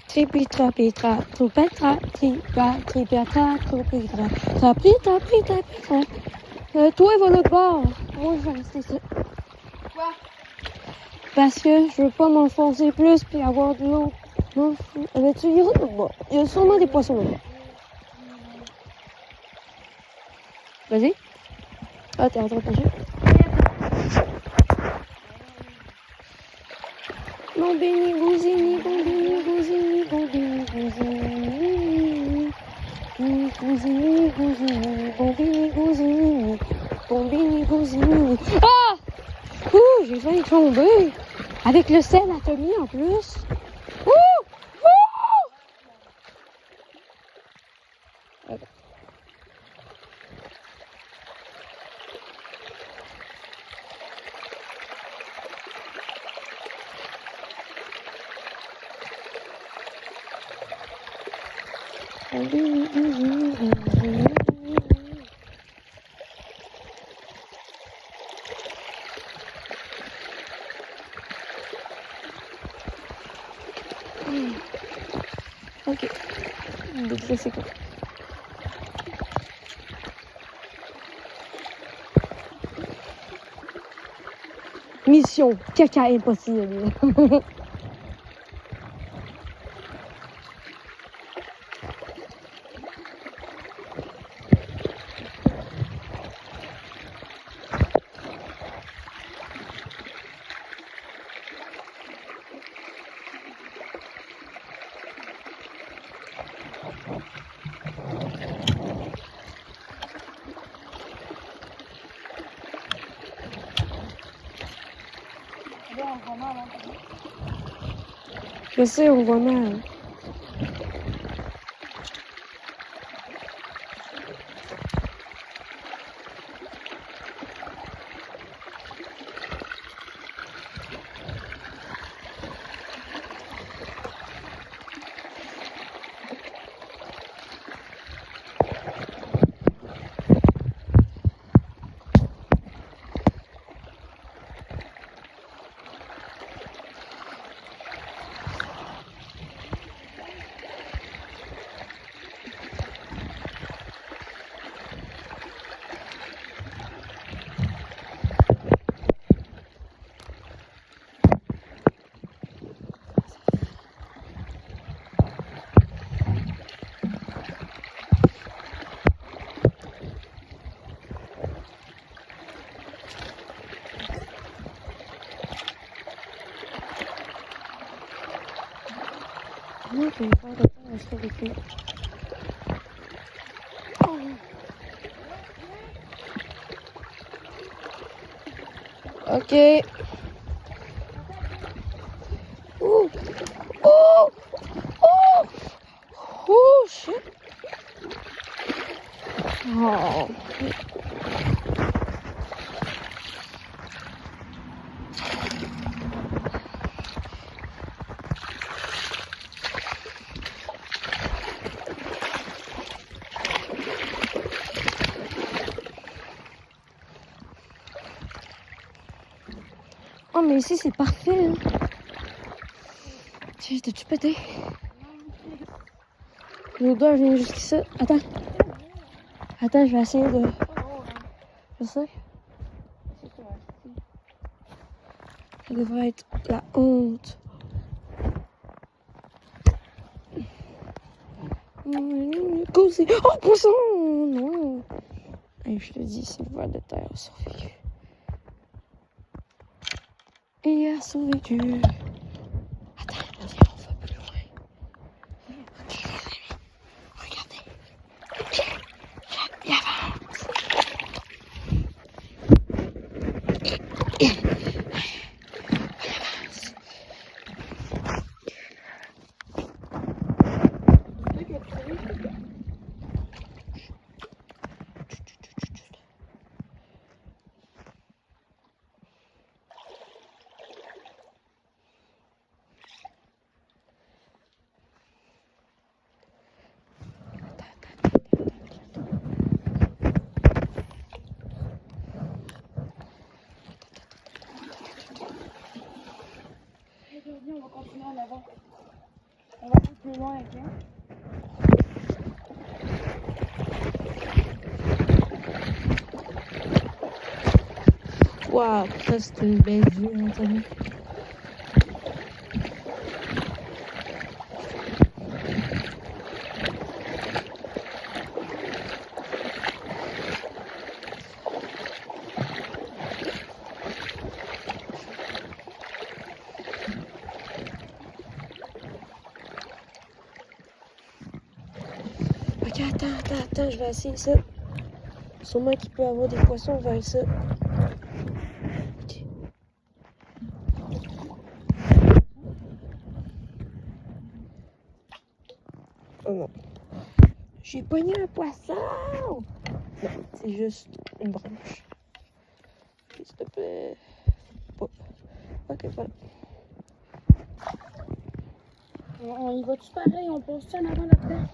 Tripi trapi tra, troupetta, tripa, tripiatra, tropitra, trapi, trapi, trapi, tra. Toi, va l'autre bord. Moi, je vais rester ici. Quoi? Parce que je veux pas m'enfoncer plus puis avoir de l'eau. Mais tu iras de l'autre bord. Il y a sûrement des poissons là. Vas-y. Ah, t'es en train de pêcher? Bombini, gousini, bombini, gousini, bombini, gousini. Gousini, gousini, bombini, gousini. Bombini, gousini. Ah! Ouh, j'ai failli tomber. Avec le sel à Tommy en plus. Ouh! Ok. Donc ça c'est quoi? Mission caca impossible. là, on voit mal. Hein. Je sais, on voit mal. Comment je vais faire de temps à se avec Ok. Ouh. Oh. Oh. Oh, shit. Oh. Oh, mais ici, c'est parfait. Hein. Tiens, t'as-tu pété? L'odeur vient jusqu'ici. Attends. Attends, je vais essayer de... Je sais. Ça devrait être la honte. Causé. Oh, poisson! Non! Hey, je te dis, c'est le ver de terre a survécu. Il a survécu. Attends, on va plus loin. Ok, les amis. Regardez. Il avance. Il avance. On va continuer en avant. On va aller plus loin, ok? Wow, ça c'est une belle vue, hein, t'as vu? Ok, attends, je vais essayer ça. Sûrement qu'il peut y avoir des poissons vers ça. Ok. Oh non. J'ai pogné un poisson! Non, c'est juste une branche. S'il te plaît. Pas. Ok, voilà. On y va-tu pareil? On passe-tu en avant là-dedans?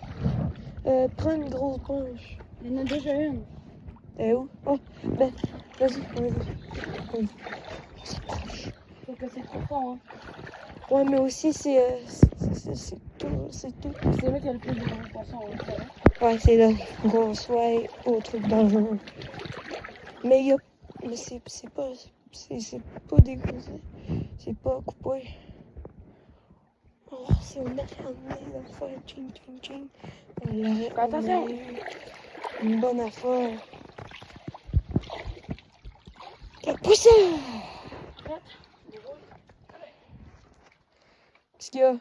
Prends une grosse branche. Il y en a déjà une. T'es où? Oh, ben, vas-y, on y va. C'est proche. Sauf que c'est trop fond, hein. Ouais, mais aussi, c'est tout. C'est là qu'il y a le plus de gros poissons, hein, c'est vrai. Ouais, c'est là qu'on soit au truc dangereux. Mais il y a... Mais c'est pas... C'est pas dégoûté. C'est pas coupé. Oh, c'est une affaire l'affaire. Ching, ching, ching. Attention! Une bonne affaire. Quel poisson! Qu'est-ce qu'il y a?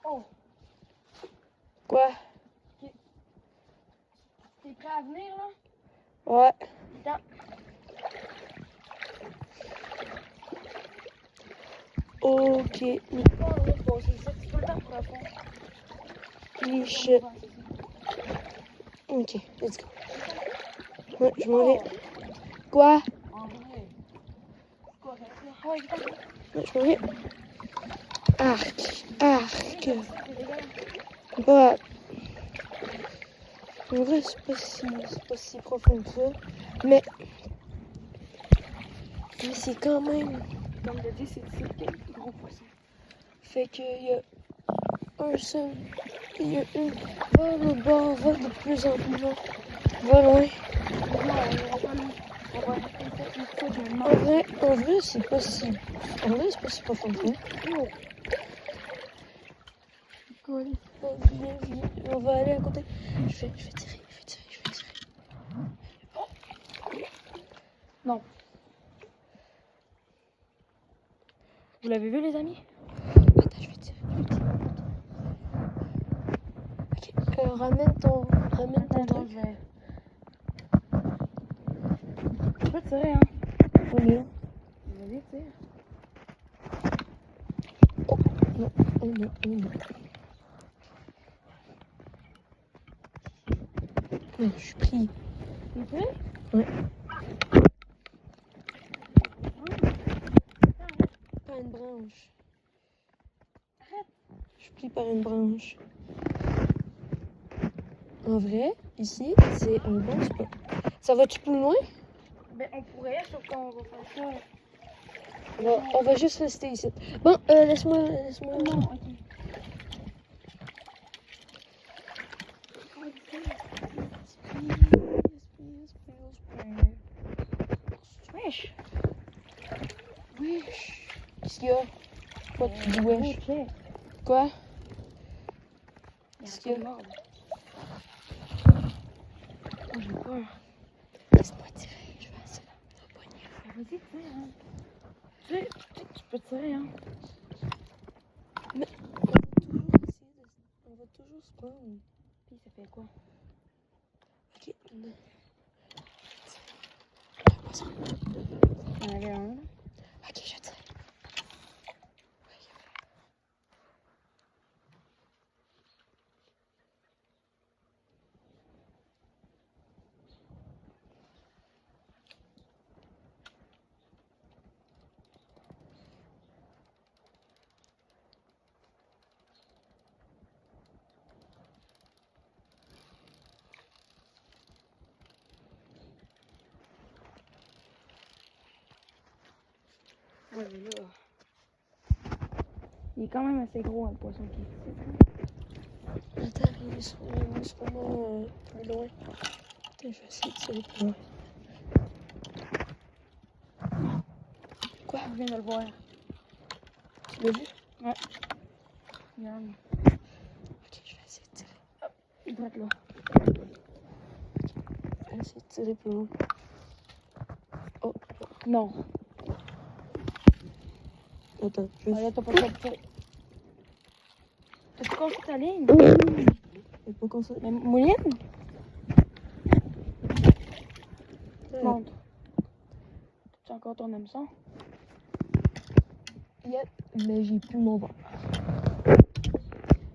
Oh! Quoi? T'es T'es prêt à venir, là? Ouais. Attends. Ok. Pas en vrai, bon, c'est ça, c'est tout le temps profond. Shit. Ok, let's go. Ouais, je m'en vais. Quoi? En vrai. C'est correct, là. Ah ouais, attends. Ouais, je m'en vais. Arc. Arc. C'est dégueulasse. Ouais. En vrai, c'est pas si profond que ça. Mais c'est quand même. Comme je dis, c'est quel gros poisson. Fait qu'il y a un seul. Il y a une. Va le bord, va de plus en plus loin. Va loin. Non, on ira pas loin. On va rester ici, je me demande. En vrai, c'est pas si. En vrai, c'est pas si profond que ça. Oh. Viens. On va aller à côté. Je vais tirer. Non. Vous l'avez vu, les amis? Attends, je vais tirer. Ok, ramène ton truc. Je vais. Je peux tirer, hein? Oui. Vas-y, tire. Oh non. Ouais, je suis pris. Tu prêt? Ouais. Par une branche. Arrête. Je suis pris par une branche. En vrai, ici, c'est un bon spot. Ça va-tu plus loin? Ben, on pourrait, sauf qu'on va faire ça. On va juste rester ici. Bon, laisse-moi. Non, ok. Wesh. Qu'est-ce qu'il y a? Quoi, tu dis wesh? Quoi? Qu'est-ce qu'il y a? Moi, j'ai peur. Laisse-moi tirer, je vais essayer de poigner. Vas-y, tire, hein. Tu peux tirer, hein. Mais on va toujours se prendre. Puis ça fait quoi? Ok. Il y en avait un, là. Ok, je tire. Ouais, mais là. Il est quand même assez gros, un poisson qui est ici. Attends, il est sûrement plus loin. Attends, je vais essayer de tirer plus loin. Quoi? Je viens de le voir. Tu l'as vu? Ouais. Regarde. Ok, je vais essayer de tirer. Il doit être là. Je vais essayer de tirer plus loin. Oh, Non. attends, je Ah, vais. là, t'as pas le temps de tirer. T'as-tu cassé ta ligne? Je vais pas comme ça. Mais Mouline? Montre. Tu as encore ton hameçon? Yep, mais j'ai plus mon bord.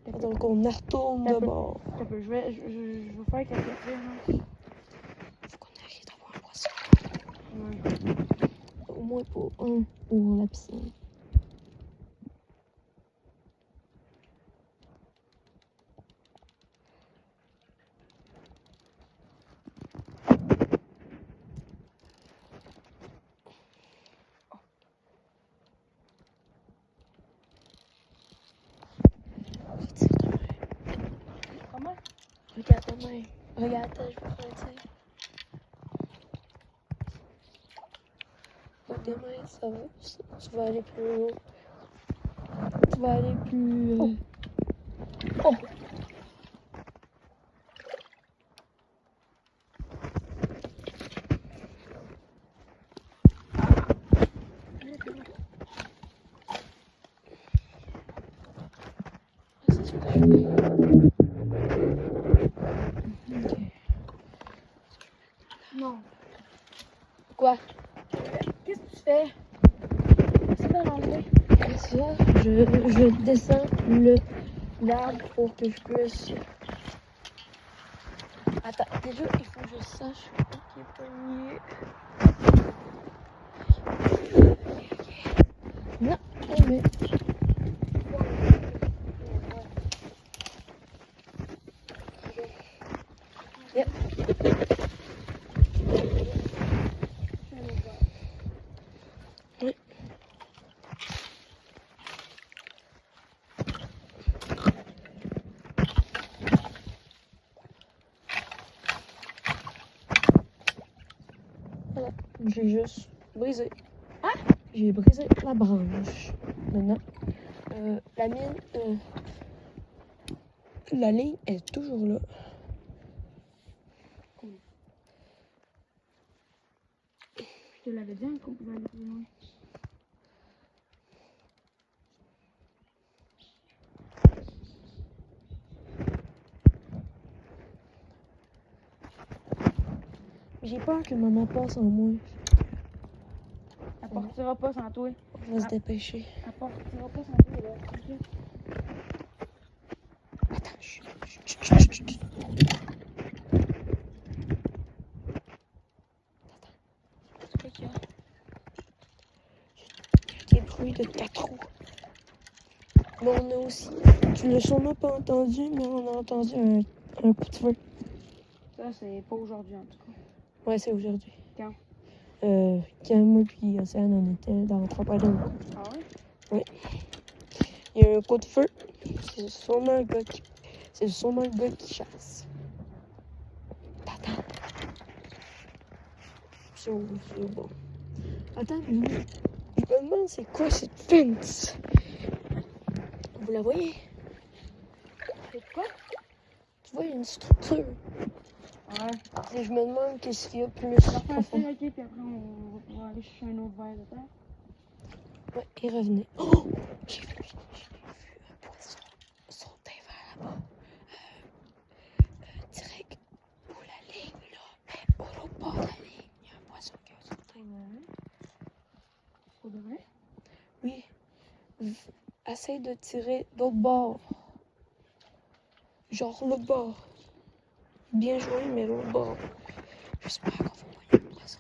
Attends qu'on retourne de bord. Je vais faire quelque chose. Faut qu'on arrive à voir un poisson. Ouais. Au moins pour un ou la piscine. Comment? Regarde ta main. Regarde, attends, je vais faire un tir. Demain, ça va. Tu vas aller plus haut. Tu vas aller plus. Oh! Non. Quoi? Qu'est-ce que tu fais? C'est pas l'enlever. Ça, je descends l'arbre pour que je puisse... Attends, déjà, il faut que je sache qui est pogné. Non, mais... Yep. Oui. Voilà, j'ai juste brisé. Hein? J'ai brisé la branche. Maintenant, la mine, la ligne est toujours là. Je te l'avais dit qu'on pouvait aller plus loin. J'ai peur que maman passe en moins. Elle partira pas sans toi. On va se dépêcher. Elle partira pas sans toi, là. Ok. Attends, chut. C'est qu'il y a? Des bruits de quatre roues. Mais on a aussi, tu l'as sûrement pas entendu, mais on a entendu un coup de feu. Ça, c'est pas aujourd'hui, en tout cas. Ouais, c'est aujourd'hui. Quand? Quand moi puis Océane, on était dans l'entrepreneur. Ah ouais? Il y a un coup de feu. C'est sûrement le gars qui chasse. Attends. C'est bon. Attends, je me demande c'est quoi cette fence? Vous la voyez? C'est quoi? Tu vois, il y a une structure. Ouais. Et je me demande qu'est-ce qu'il y a plus On va faire un profond. fil, ok, puis après, on va pouvoir aller chercher un autre verre de terre. Ouais, il revenait. Oh! J'ai vu un poisson sauter vers là-bas. Direct où la ligne, là. Mais au l'autre bord de la ligne, il y a un poisson qui a sauté. Pour de vrai? Oui. Essaye de tirer l'autre bord. Genre l'autre bord. Bien joué, mais l'autre bord. J'espère qu'on va voyer le poisson.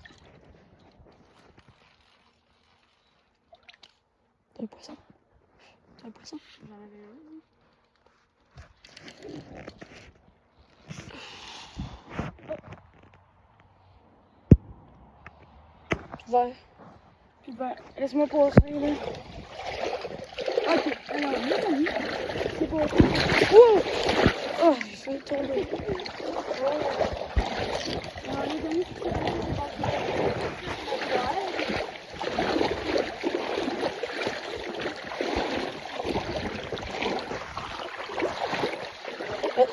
C'est un poisson. C'est un poisson. J'en avais un. Vert. Puis ben, laisse-moi passer, là. Ok, alors, oui. C'est pas ok. Wow! Oh, j'ai failli tomber. Alors, les amis, ce qui s'est passé, c'est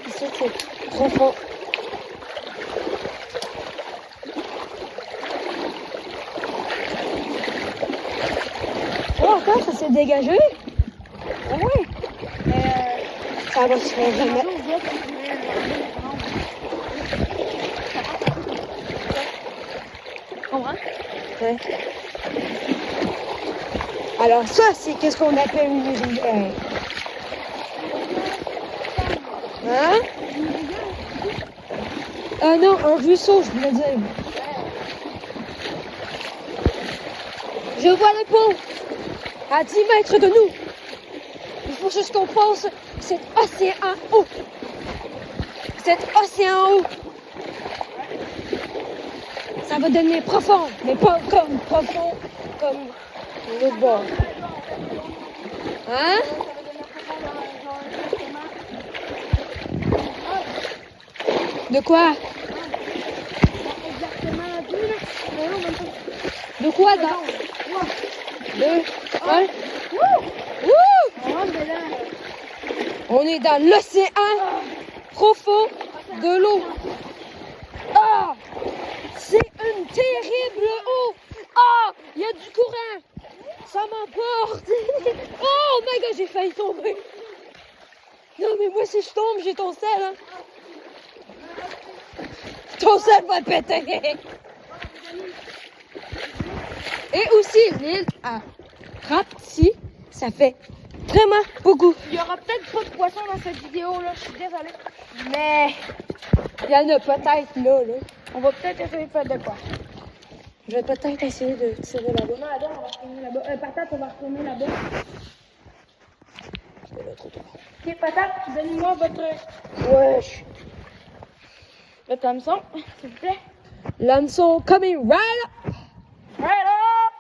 Ici, c'est profond. Oh, encore, ça s'est dégagé. Ah oui! Ça va se faire jamais. Tu comprends? Ouais. Alors ça, c'est qu'est-ce qu'on appelle une rivière. Hein? Ah non, un ruisseau, je voulais dire. Je vois le pont à 10 mètres de nous. Il faut juste qu'on passe cet océan haut. Cet océan haut. Ça va devenir profond, mais pas comme profond comme l'autre bord. Hein? De quoi? Exactement 10 minutes. Non, non, même pas. De quoi dans? 2, 1. On rentre dedans. On est dans l'océan profond de l'eau. Ah! C'est une terrible eau. Ah! Il y a du courant. Ça m'emporte. Oh my god, j'ai failli tomber. Non, mais moi, si je tombe, j'ai ton sel, hein. Ton sel va péter. Et aussi, l'île à Rapti, ça fait vraiment beaucoup. Il y aura peut-être pas de poisson dans cette vidéo là, je suis désolée. Mais Il y en a peut-être là. on va peut-être essayer de faire de quoi. Je vais peut-être essayer de tirer là-bas. Non, Adam, on va retourner là-bas. Patate, on va retourner là-bas. C'est là, trop tard. Ok, Patate, donnez-moi votre Wesh. hameçon, s'il vous plaît. L'hameçon coming right up. Right up!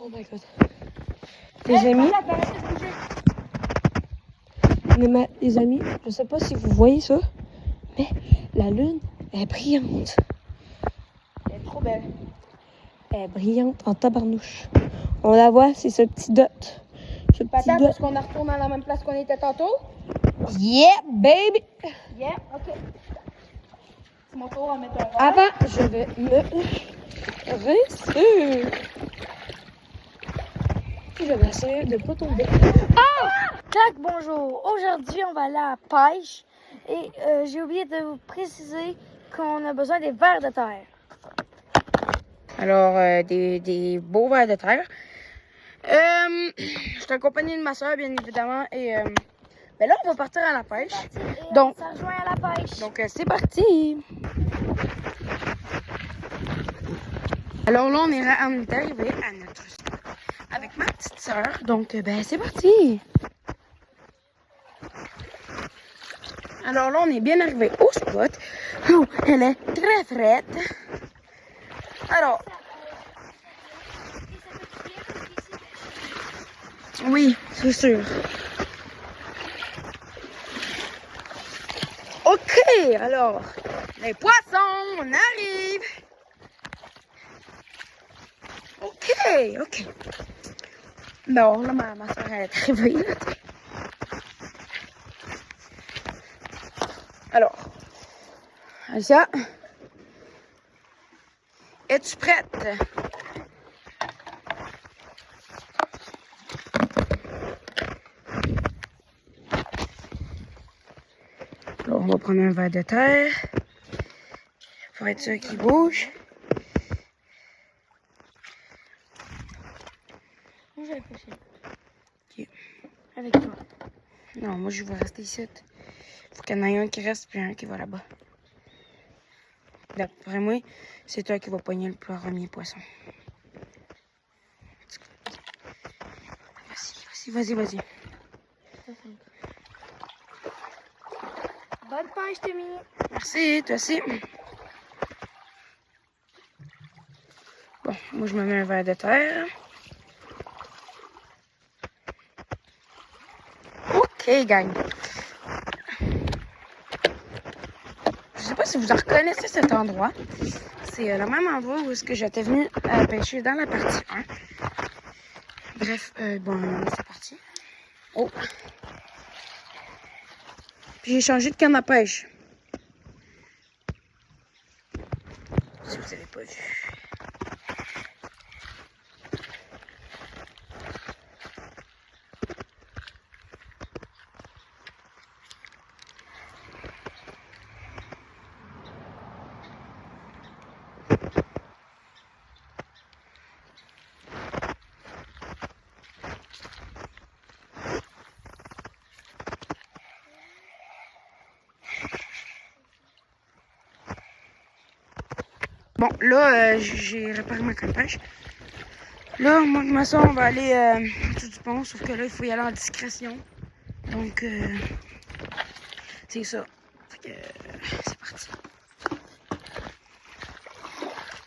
Oh my god. Les amis, Patate, arrête de bouger. les amis, je sais pas si vous voyez ça, mais la lune est brillante. Elle est trop belle. Elle est brillante en tabarnouche. On la voit, c'est ce petit dot. Ce petit Patate, dot. est-ce qu'on retourne à la même place qu'on était tantôt? Yeah, baby! Yeah, ok. C'est mon tour à mettre un verre. Avant, je vais me rincer. Je vais essayer de ne pas tomber. Tac, bonjour. Aujourd'hui, on va aller à la pêche. Et j'ai oublié de vous préciser qu'on a besoin des vers de terre. Alors, des beaux vers de terre. Je suis accompagnée de ma soeur, bien évidemment. Et ben là, on va partir à la pêche. Donc, on se rejoint à la pêche. Donc, c'est parti. Alors là, on est arrivé à notre spot avec ma petite soeur. Donc, ben, c'est parti. Alors là, on est bien arrivé au spot. L'eau, elle est très frette. Alors, oui, c'est sûr. OK, alors, les poissons, on arrive. OK. Bon, là, ma soeur, elle est arrivée, là, t'sais. Alors, Asia, es-tu prête? Alors, on va prendre un verre de terre pour être sûr qu'il bouge. Où je vais pêcher? OK. Avec toi. Non, moi, je vais rester ici. Faut qu'il y en ait un qui reste puis un qui va là-bas. D'après moi, c'est toi qui vas pogner le premier poisson. Vas-y. Bonne pêche, Témi. Merci, toi aussi. Bon, moi, je me mets un verre de terre. OK, gang. Je sais pas si vous en reconnaissez cet endroit. C'est le même endroit où est-ce que j'étais venue pêcher dans la partie 1. Bref, bon, c'est parti. Oh! Puis j'ai changé de canne à pêche. Si vous avez pas vu. Bon, là, j'ai réparé ma canne à pêche. Là, moi, de ma soeur, on va aller au-dessus du pont, sauf que là, il faut y aller en discrétion. Donc, c'est ça. Fait que, c'est parti.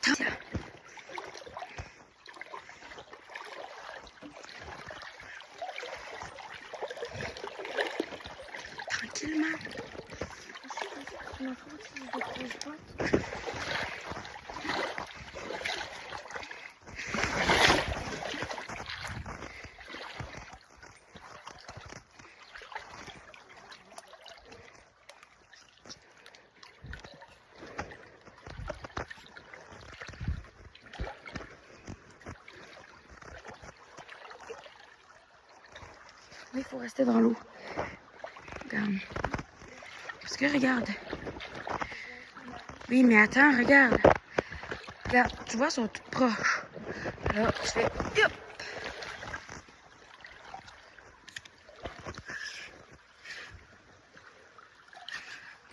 Tiens. Tranquillement. Oui, il faut rester dans l'eau. Regarde. Parce que regarde. Oui, mais attends, regarde. Regarde, tu vois, ils sont tout proches. Là, je fais. Hop.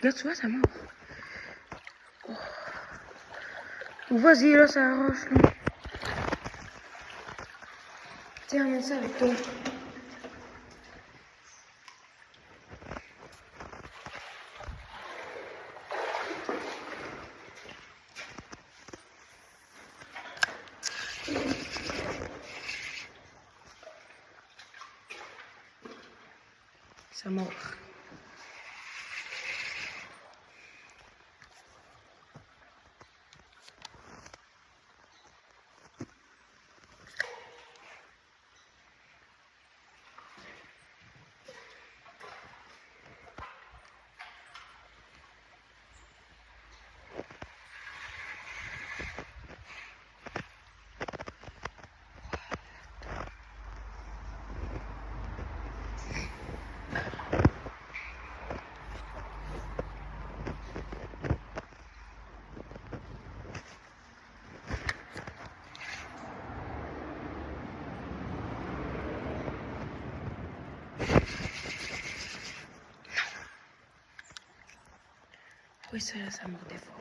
Là, tu vois, ça mord. Oh. Vas-y, là, ça arrache, là. Tiens, regarde ça avec toi. Ça mord. Oui, ça mordait fort.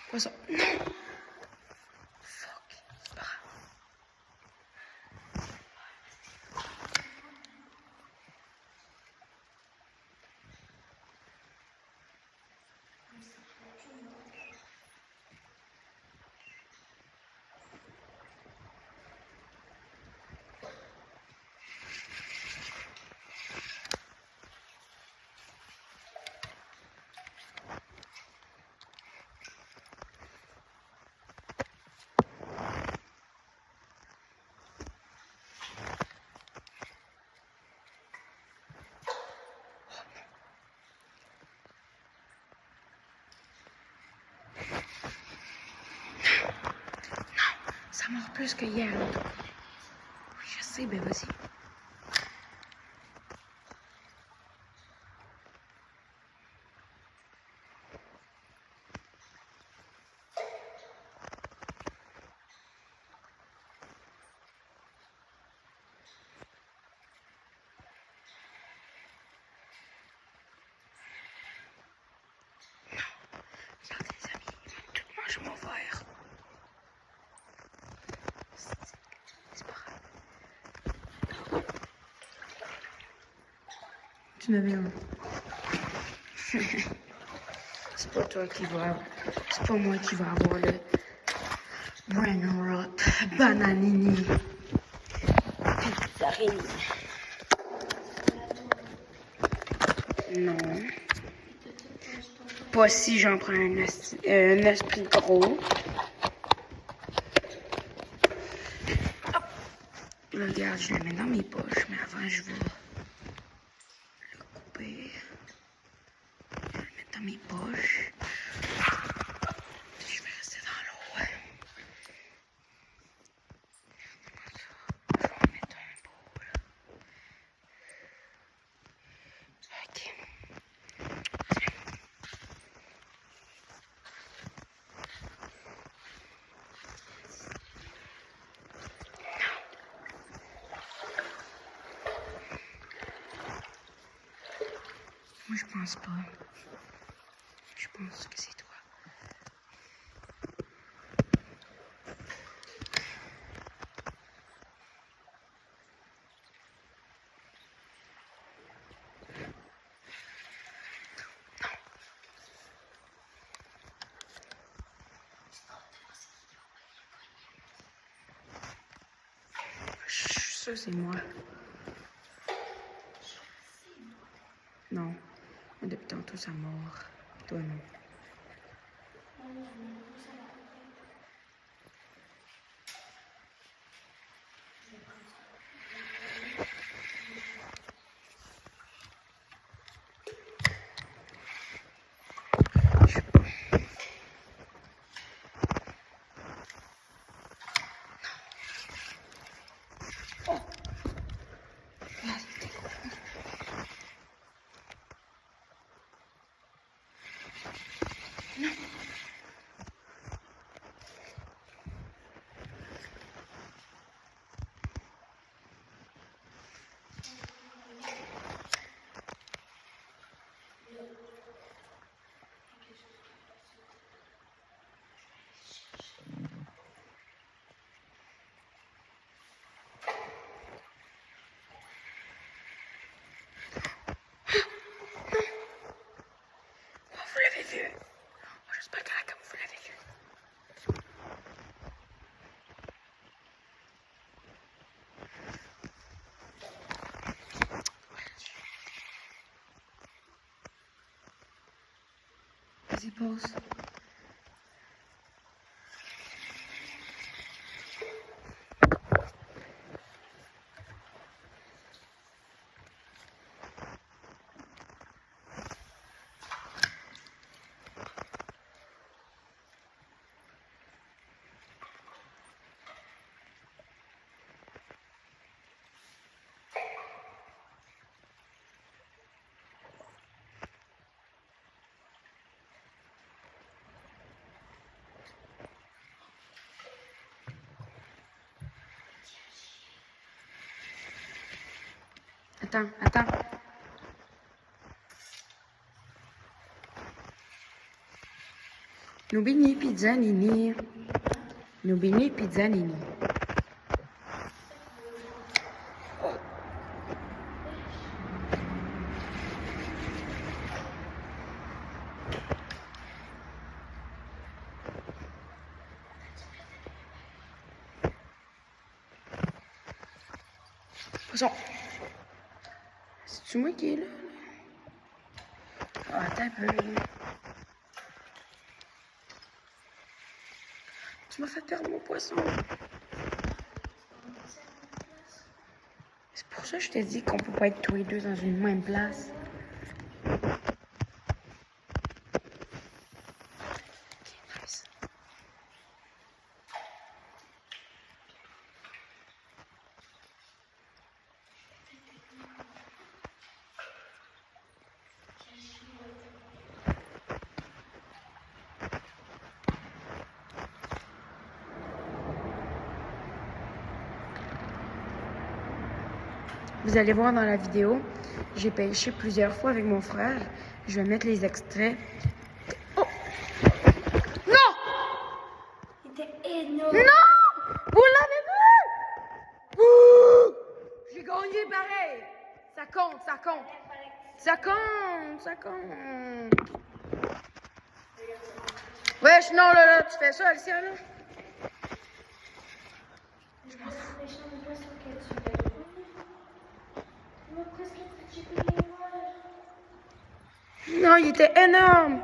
Quoi ça? Non! Fuck. C'est pas grave. Ça mord plus que hier. Oui, je sais, ben vas-y. Regardez les amis, ils vont tout manger mon verre. C'est pas grave. Tu n'avais un. C'est pas toi qui vas. C'est pas moi qui va avoir le brain rot, bananini. Pizzarini. Non. Pas si j'en prends un esprit gros. Hop. Là, regarde, je le mets dans mes poches, mais avant, je vais le couper. Je vais le mettre dans mes poches. Je vais rester dans l'eau. Je vais en mettre un beau, là. Ok. Moi, je pense pas. Je pense que c'est toi. Ça, c'est moi. Non. Depuis tantôt, ça mord. Toi, non. Je sais pas. Oh! Là, c'était cool. Vas-y, pause. Attends. Nubini pizza nini. Nubini pizza nini. Poisson. C'est moi qui est là? Ah, attends un peu. Tu m'as fait perdre mon poisson. C'est pour ça que je t'ai dit qu'on peut pas être tous les deux dans une même place. Ok, nice. Vous allez voir dans la vidéo, j'ai pêché plusieurs fois avec mon frère. Je vais mettre les extraits. Oh! Non! Il était énorme. Non! Vous l'avez vu? Ouh! J'ai gagné pareil. Ça compte. Ça compte. Wesh, non, là, tu fais ça, Alicia, là? Non, il était énorme.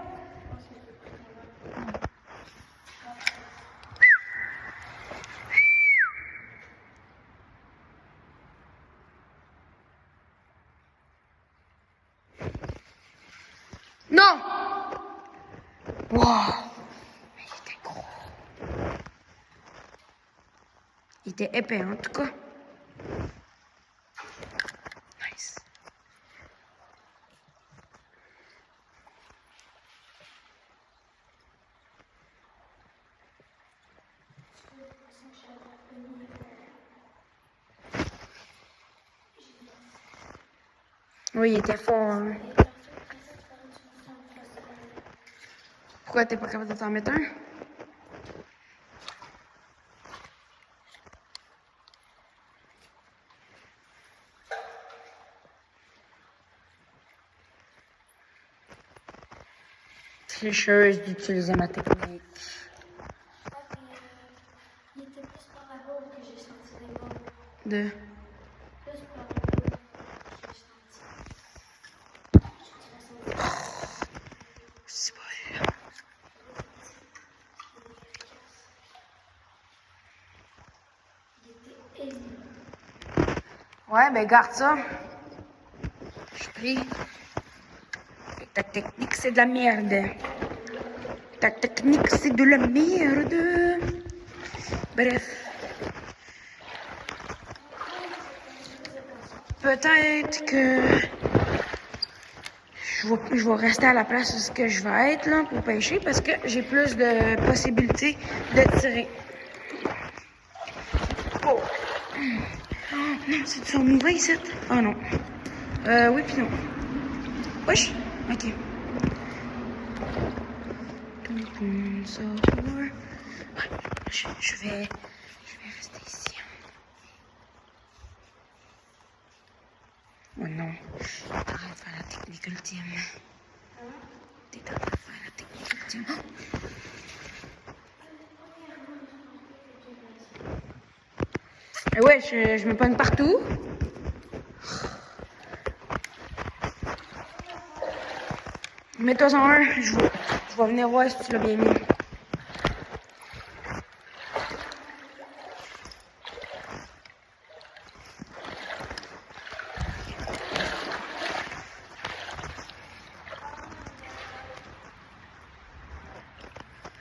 Non! Wow! Mais il était gros. Il était épais, en tout cas. Nice. Oui, il était fort. Hein. Pourquoi t'es pas capable de t'en mettre un? Tricheuse d'utiliser ma technique. Il était plus par la boule que j'ai senti les balles. De. Plus par la boule que j'ai senti. C'est pas Il était énorme. Ouais, ben garde ça. Je prie. Ta technique, c'est de la merde. Ta technique, c'est de la merde. Bref. Peut-être que je vais rester à la place où ce que je vais être là pour pêcher parce que j'ai plus de possibilités de tirer. Oh. Oh non, c'est du son mauvais ici. Oh non. Oui puis non. Wesh. Ok. So, ouais, je vais rester ici. Oh non. T'es en train de faire la technique ultime. T'es en train de faire la technique ultime. Oh. Ouais, je me pogne partout. Mets-toi en un, je vais vais venir voir si tu l'as bien mis.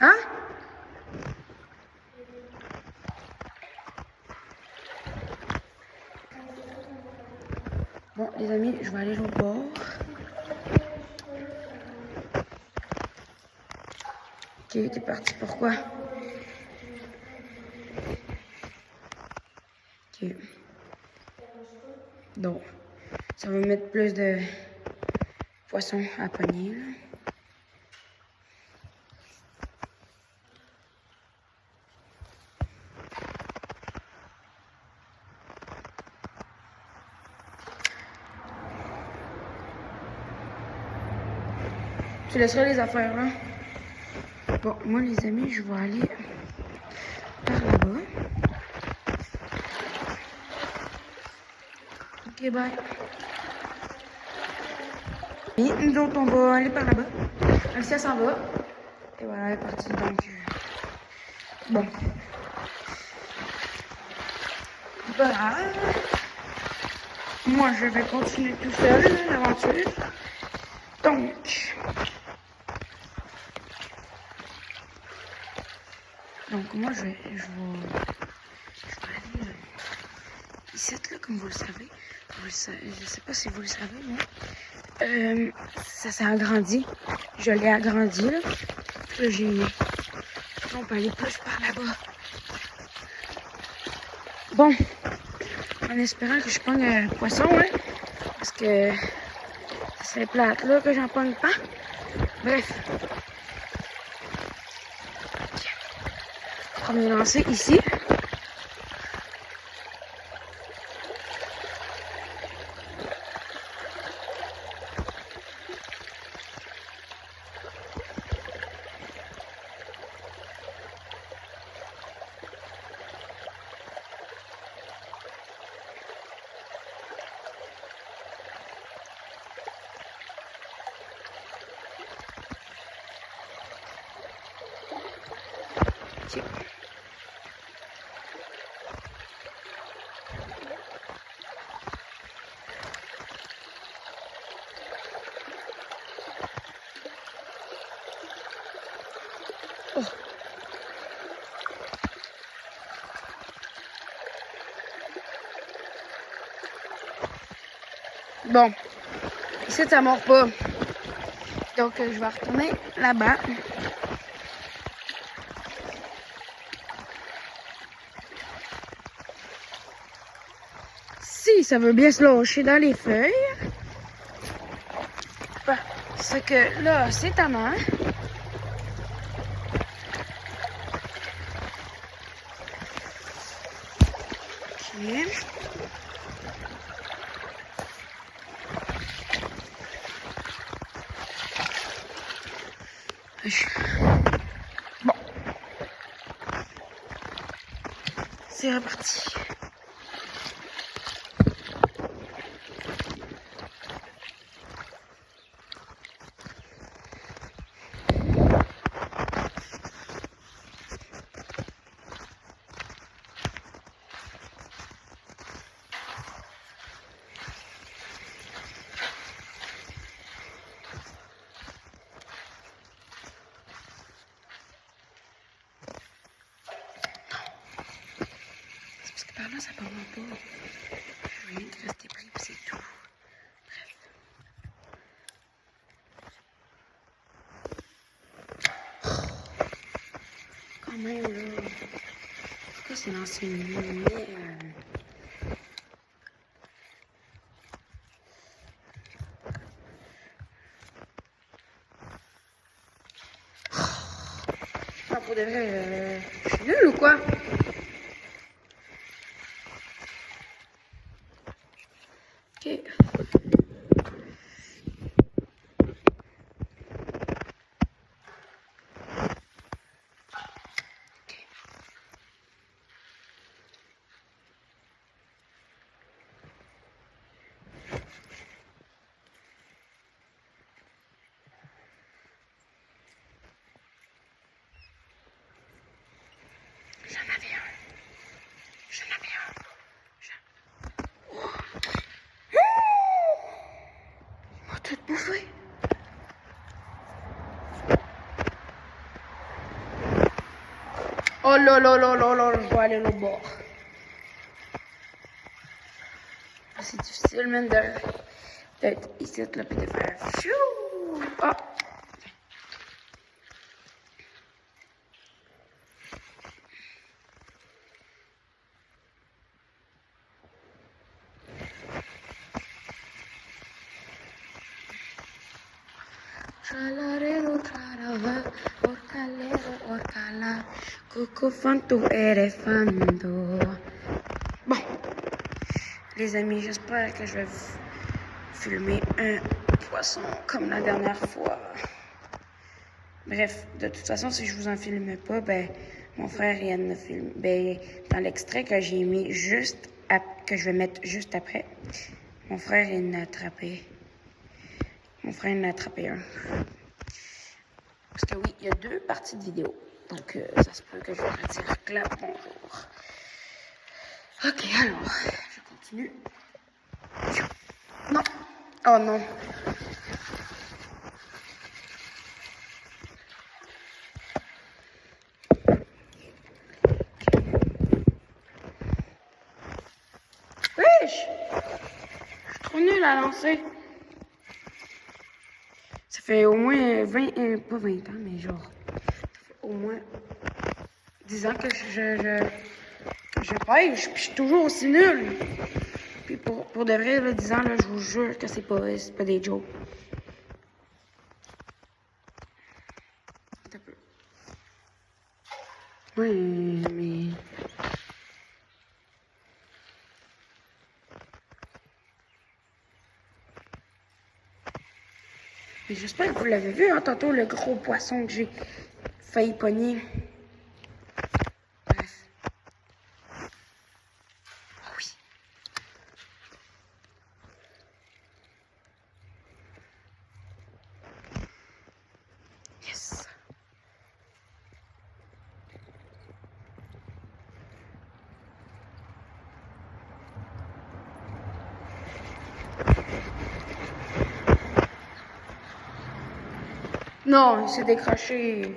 Hein? Bon, les amis, je vais aller au bord. Ok, t'es parti. Pourquoi? Ok. Donc, ça va mettre plus de poissons à pogner, là. Tu laisseras les affaires, là. Bon, moi, les amis, je vais aller par là-bas. Ok, bye. Et nous autres, on va aller par là-bas. Alicia s'en va. Et voilà, elle est partie. Donc, bon. Voilà. Moi, je vais continuer tout seul l'aventure. Donc moi, je vais aller ici, là, comme vous le savez. Je sais pas si vous le savez, mais ça s'est agrandi. Je l'ai agrandi, là. Là, on peut aller plus par là-bas. Bon, en espérant que je pogne un poisson, hein, parce que c'est plate là que j'en pogne pas. Bref. On va me lancer ici. Ok. Oh. Bon, ici ça mord pas. Donc je vais retourner là-bas. Si ça veut bien se lâcher dans les feuilles. C'est que là, c'est tannant. Ok. Bon. C'est reparti. Par là, ça part pas. Je viens de rester pris, puis c'est tout. Bref. Quand même, là. Pourquoi c'est l'ancienne lumière? Ah, pour de vrai, je suis nulle ou quoi? Ok. là là là là là, je vais aller au bord. C'est difficile même d'être ici là, puis de faire chou. Ah! Tralarero, trarava, orcalero, orcala, cucufanto, elefando. Bon, les amis, j'espère que je vais vous filmer un poisson comme la dernière fois. Bref, de toute façon, si je vous en filme pas, ben, mon frère vient de filmer. Ben, dans l'extrait que j'ai mis juste, que je vais mettre juste après, mon frère, il l'a attrapé. Mon frère, il en a attrapé un. Parce que oui, il y a 2 parties de vidéo. Donc, ça se peut que je retire clap, bonjour. Ok, alors, je continue. Non. Oh non. Wesh! Je suis trop nulle à lancer. Ça fait au moins 20, pas 20 ans, mais genre, ça fait au moins 10 ans que je pêche, puis je suis toujours aussi nulle. Puis pour de vrai, là, 10 ans, là, je vous jure que c'est pas des jokes. Un peu. Ouais, mais... Mais j'espère que vous l'avez vu, hein, tantôt, le gros poisson que j'ai failli pogner. Bref. Oui. Yes. Non, il s'est décroché.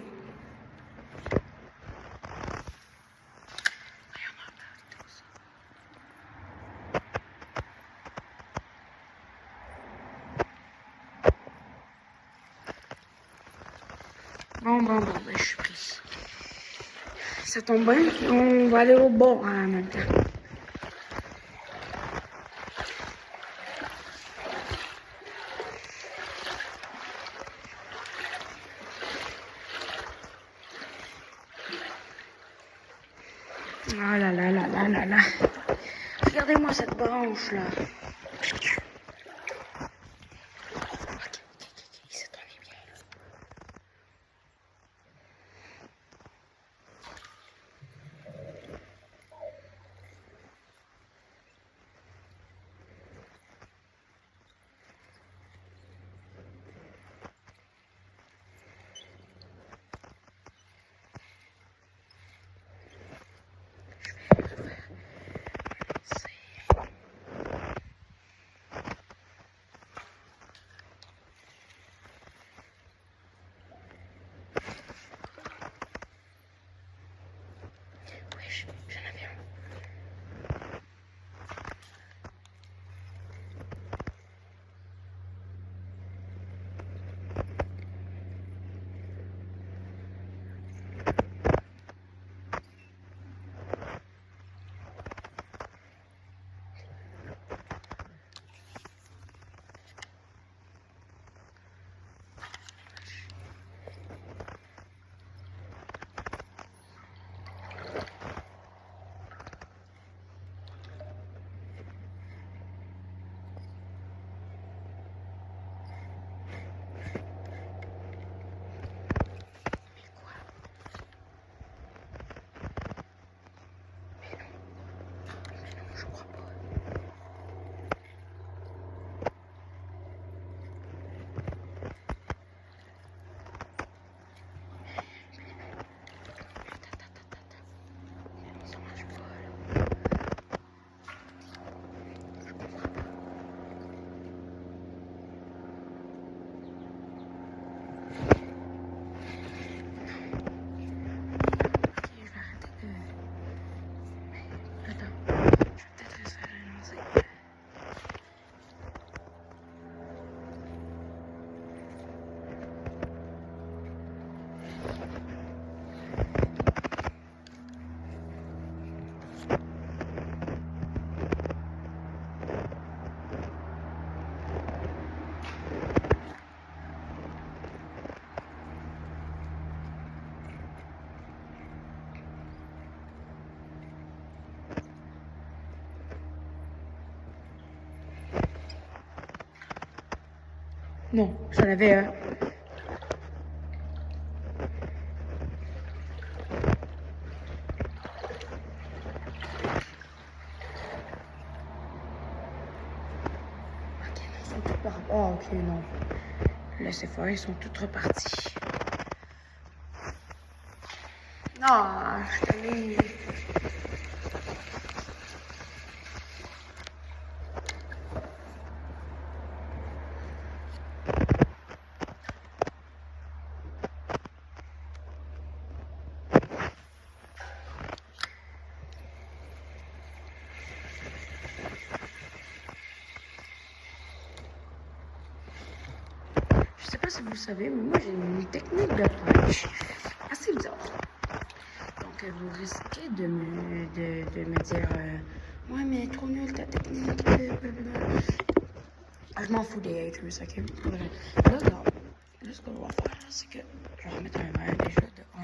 Bon, ben, je suis prise. Ça tombe bien, on va aller au bord en même temps. Ah là là là là là là. Regardez-moi cette branche là. Ok, il s'est tombé bien là. Non, j'en avais un. Ok, non, ils sont tous partis. Ah, ok, non. Laissez faire, ils sont tous repartis. Non, je t'avais... Je sais pas si vous savez, mais moi j'ai une technique de pêche assez bizarre. Donc vous risquez de me dire ouais mais trop nul ta technique. Je m'en fous des haters, ok? Là, ce qu'on va faire, c'est que je vais remettre un verre déjà de 1.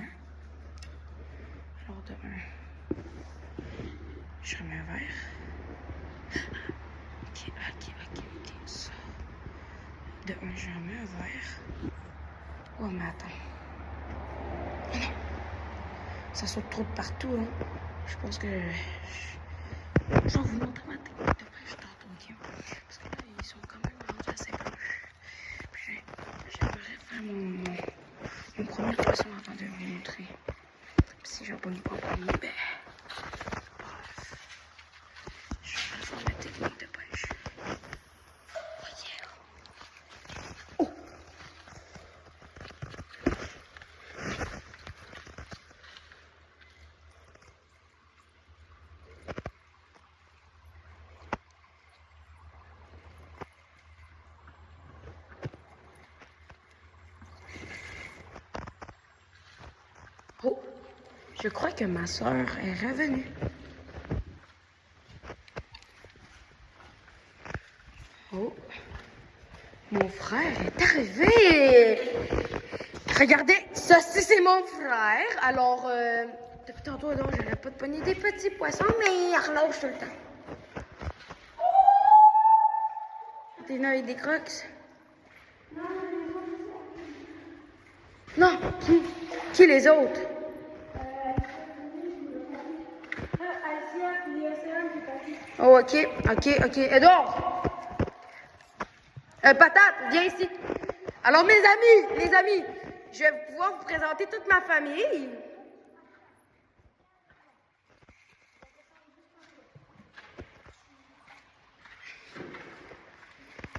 Alors de 1, je remets un verre. Ok. Ça. De 1, je remets un verre. Oh mais attends. Oh non. Ça saute trop de partout, hein. Je pense que... Je vais vous montrer ma technique de pêche tantôt, ok? Parce que là, ils sont quand même rendus assez proches. Puis j'aimerais faire mon premier poisson avant de vous montrer. Puis si j'en pogne pas en premier, ben... Je vais faire ma technique de pêche. Oh yeah! Oh! Oh, je crois que ma soeur est revenue. Oh, mon frère est arrivé. Regardez, ça c'est mon frère. Alors, depuis tantôt, donc, j'arrête pas de pogner des petits poissons, mais il relâche tout le temps. T'es venu avec des crocs? Non, qui les autres? Oh, ok. Edouard! Patate, viens ici. Alors, mes amis, je vais pouvoir vous présenter toute ma famille.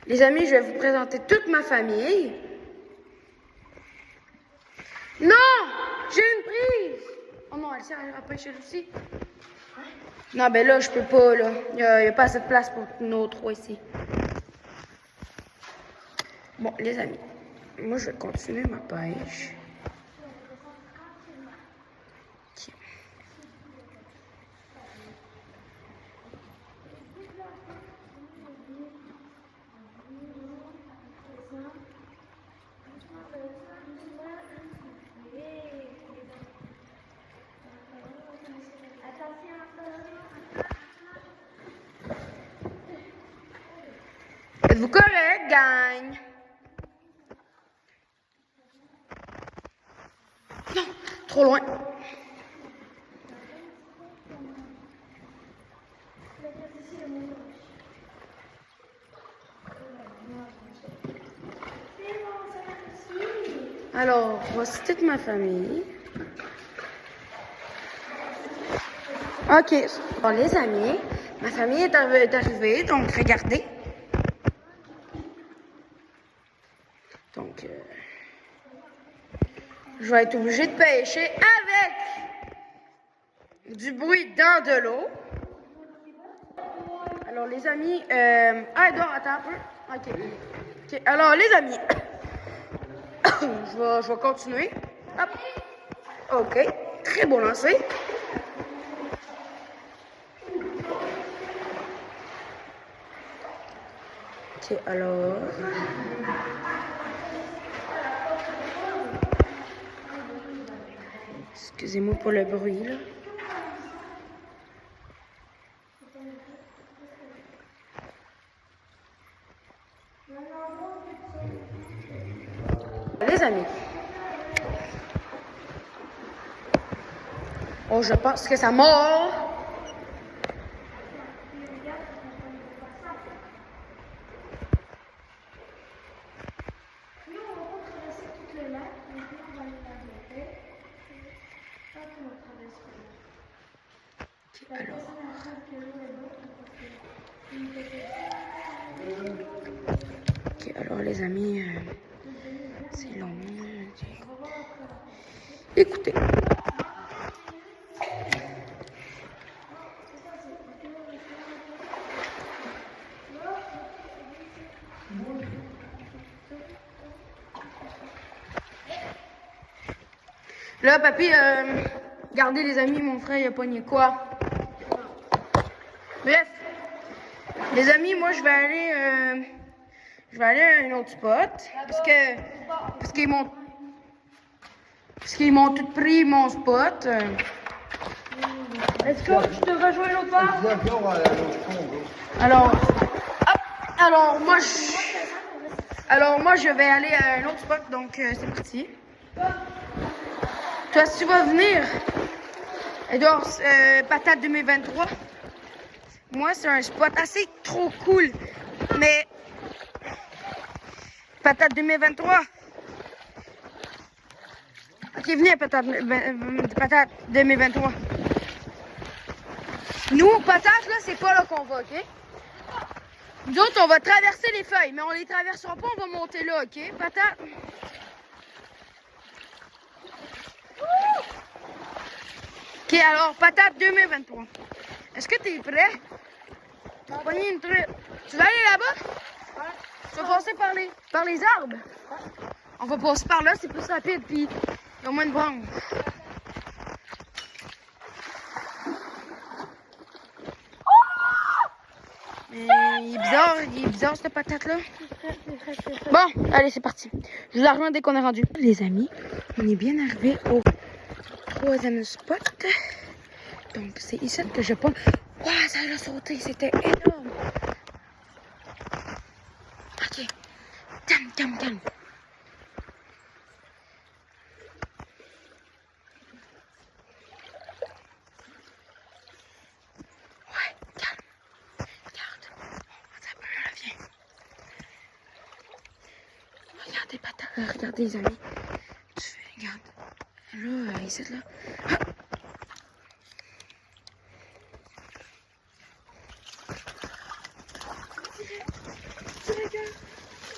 Les amis, je vais vous présenter toute ma famille. Non! J'ai une prise! Oh non, elle va pêcher aussi. Non, ben là, je peux pas, là. Il n'y a pas assez de place pour nos 3 ici. Bon, les amis, moi, je vais continuer ma pêche. Okay. Êtes-vous correct, gang? Non, trop loin. Alors, voici toute ma famille. Ok, bon, les amis, ma famille est arrivée, donc regardez. Donc, je vais être obligée de pêcher avec du bruit dans de l'eau. Alors, les amis, Edouard, attends un peu. Ok, alors, les amis, je vais continuer. Hop. Ok, très bon lancer. Ok, alors... Excusez-moi pour le bruit, là. les amis. Oh, je pense que ça mord. Alors les amis, c'est long. Écoutez. Là, papy, regardez les amis, mon frère il a pogné quoi? Bref, les amis, moi je vais aller à un autre spot parce qu'ils m'ont tout pris mon spot. Est-ce que je te rejoins l'autre part? Alors, hop, alors moi je vais aller à un autre spot, donc c'est parti. Toi, si tu vas venir, Edouard, Patate 2023. Moi, c'est un spot assez trop cool, mais Patate 2023. Ok, venez, Patate 2023. Nous, Patate, là, c'est pas là qu'on va, ok? Nous autres, on va traverser les feuilles, mais on les traversera pas, on va monter là, ok? Patate. Ok, alors, Patate 2023. Est-ce que t'es prêt? Tu vas pogner une truite. Tu vas aller là-bas? Ouais. Tu vas passer par les arbres? Ouais. On va passer par là, c'est plus rapide, puis il y a moins de branches. Mais il est bizarre cette patate-là. Bon, allez, c'est parti. Je vous la rejoins dès qu'on est rendu. Les amis, on est bien arrivé au 3e spot. Donc, c'est ici que je prends. Waouh, ça a sauté, c'était énorme. Ok, calme. Ouais, calme. Regarde, ça peut, là, viens. Regardez, regardez les amis. Regarde. Là, ici, là. Ah.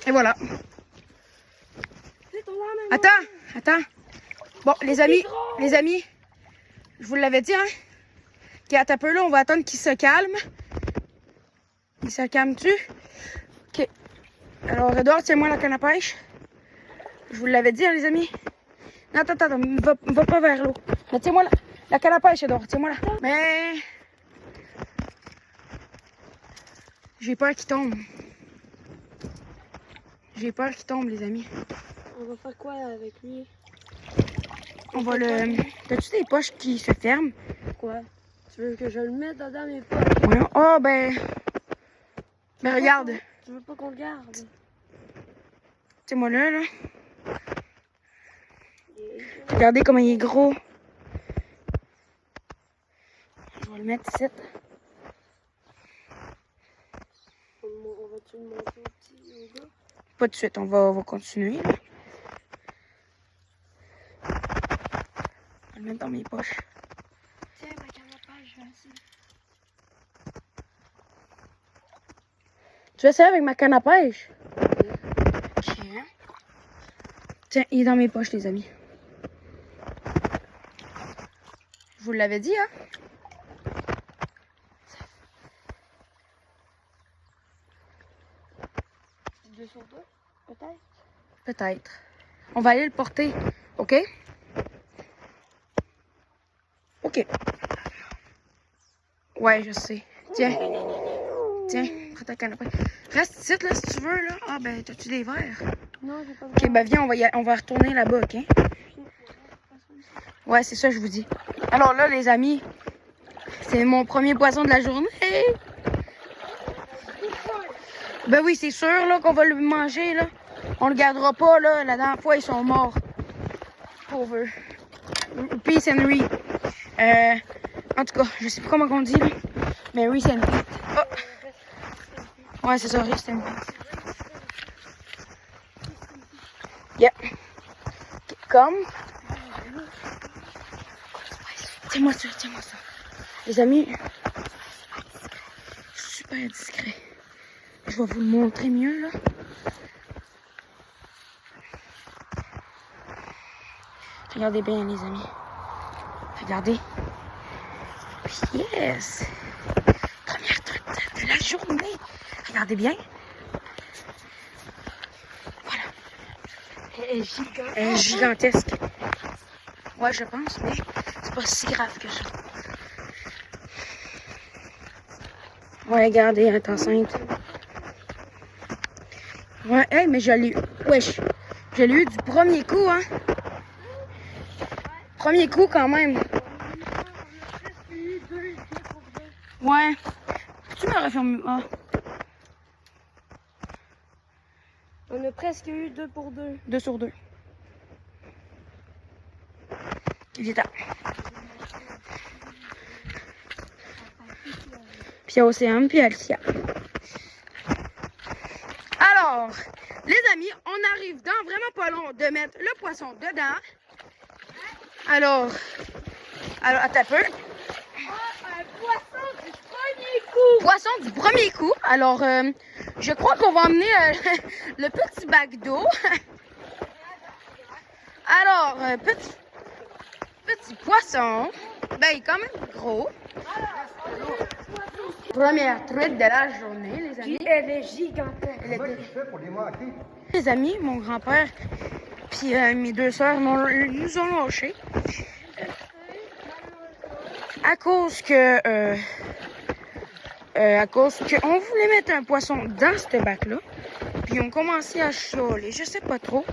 Et voilà. Attends. Bon, les amis, je vous l'avais dit, hein. Ok, attends un peu là, on va attendre qu'il se calme. Il se calme-tu? Ok. Alors, Edouard, tiens-moi la canne à pêche. Je vous l'avais dit, hein, les amis. Non, attends, va pas vers l'eau. Mais tiens-moi la canne à pêche, Edouard, tiens-moi là. Mais... j'ai peur qu'il tombe. J'ai peur qu'il tombe, les amis. On va faire quoi avec lui? On va le... T'as-tu des poches qui se ferment? Quoi? Tu veux que je le mette dedans mes poches? Ouais. Oh, ben regarde. Tu veux pas qu'on le garde? Tiens-moi là. Regardez comment il est gros. Je vais le mettre ici. On va-tu le monter au gars? Pas de suite, on va continuer. Là. Je vais le mettre dans mes poches. Tiens, ma canne à pêche, je vais essayer. Tu veux essayer avec ma canne à pêche? Ok. Tiens, il est dans mes poches, les amis. Je vous l'avais dit, hein? 2 sur 2, peut-être? Peut-être. On va aller le porter, ok? Ok. Ouais, je sais. Tiens, prends ta canne à pêche. Reste ici, là, si tu veux, là. Ah, ben, t'as-tu des verres? Non, j'ai pas de Ok, ben, viens, on va retourner là-bas, ok? Ouais, c'est ça, je vous dis. Alors là, les amis, c'est mon premier poisson de la journée. Ben oui, c'est sûr, là, qu'on va le manger, là. On le gardera pas, là. La dernière fois, ils sont morts. Pauvres. Peace and Reed. En tout cas, je sais pas comment on dit, là. Mais Reese and Pete. Oh. Ouais, c'est ça, Reese and Pete. Yeah. Comme. Tiens-moi ça, tiens-moi ça. Les amis, super discret. Je vais vous le montrer mieux, là. Regardez bien, les amis. Regardez. Yes! Première truc de la journée. Regardez bien. Voilà. Elle est gigantesque. Ouais, je pense, mais c'est pas si grave que ça. Ouais, regardez, elle est enceinte. Ouais, hey, mais je l'ai eu. Wesh. Je l'ai eu du premier coup, hein. Premier coup, quand même. Ouais. Tu me refermes. Ah. On a presque eu 2 pour 2. 2 sur 2. Vita. Puis Océane, puis Alicia. Alors, les amis, on arrive dans vraiment pas long de mettre le poisson dedans. Alors, attends un peu. Un poisson du premier coup! Poisson du premier coup. Alors, je crois qu'on va emmener le petit bac d'eau. Alors, petit poisson. Ben, il est quand même gros. Première truite de la journée, les amis. Puis elle est gigantesque. Elle Comment était... tu fais pour les manquer? Les amis, mon grand-père, puis mes 2 sœurs nous ont lâchés. À cause qu'on voulait mettre un poisson dans ce bac-là. Puis ils ont commencé à chialer, je sais pas trop.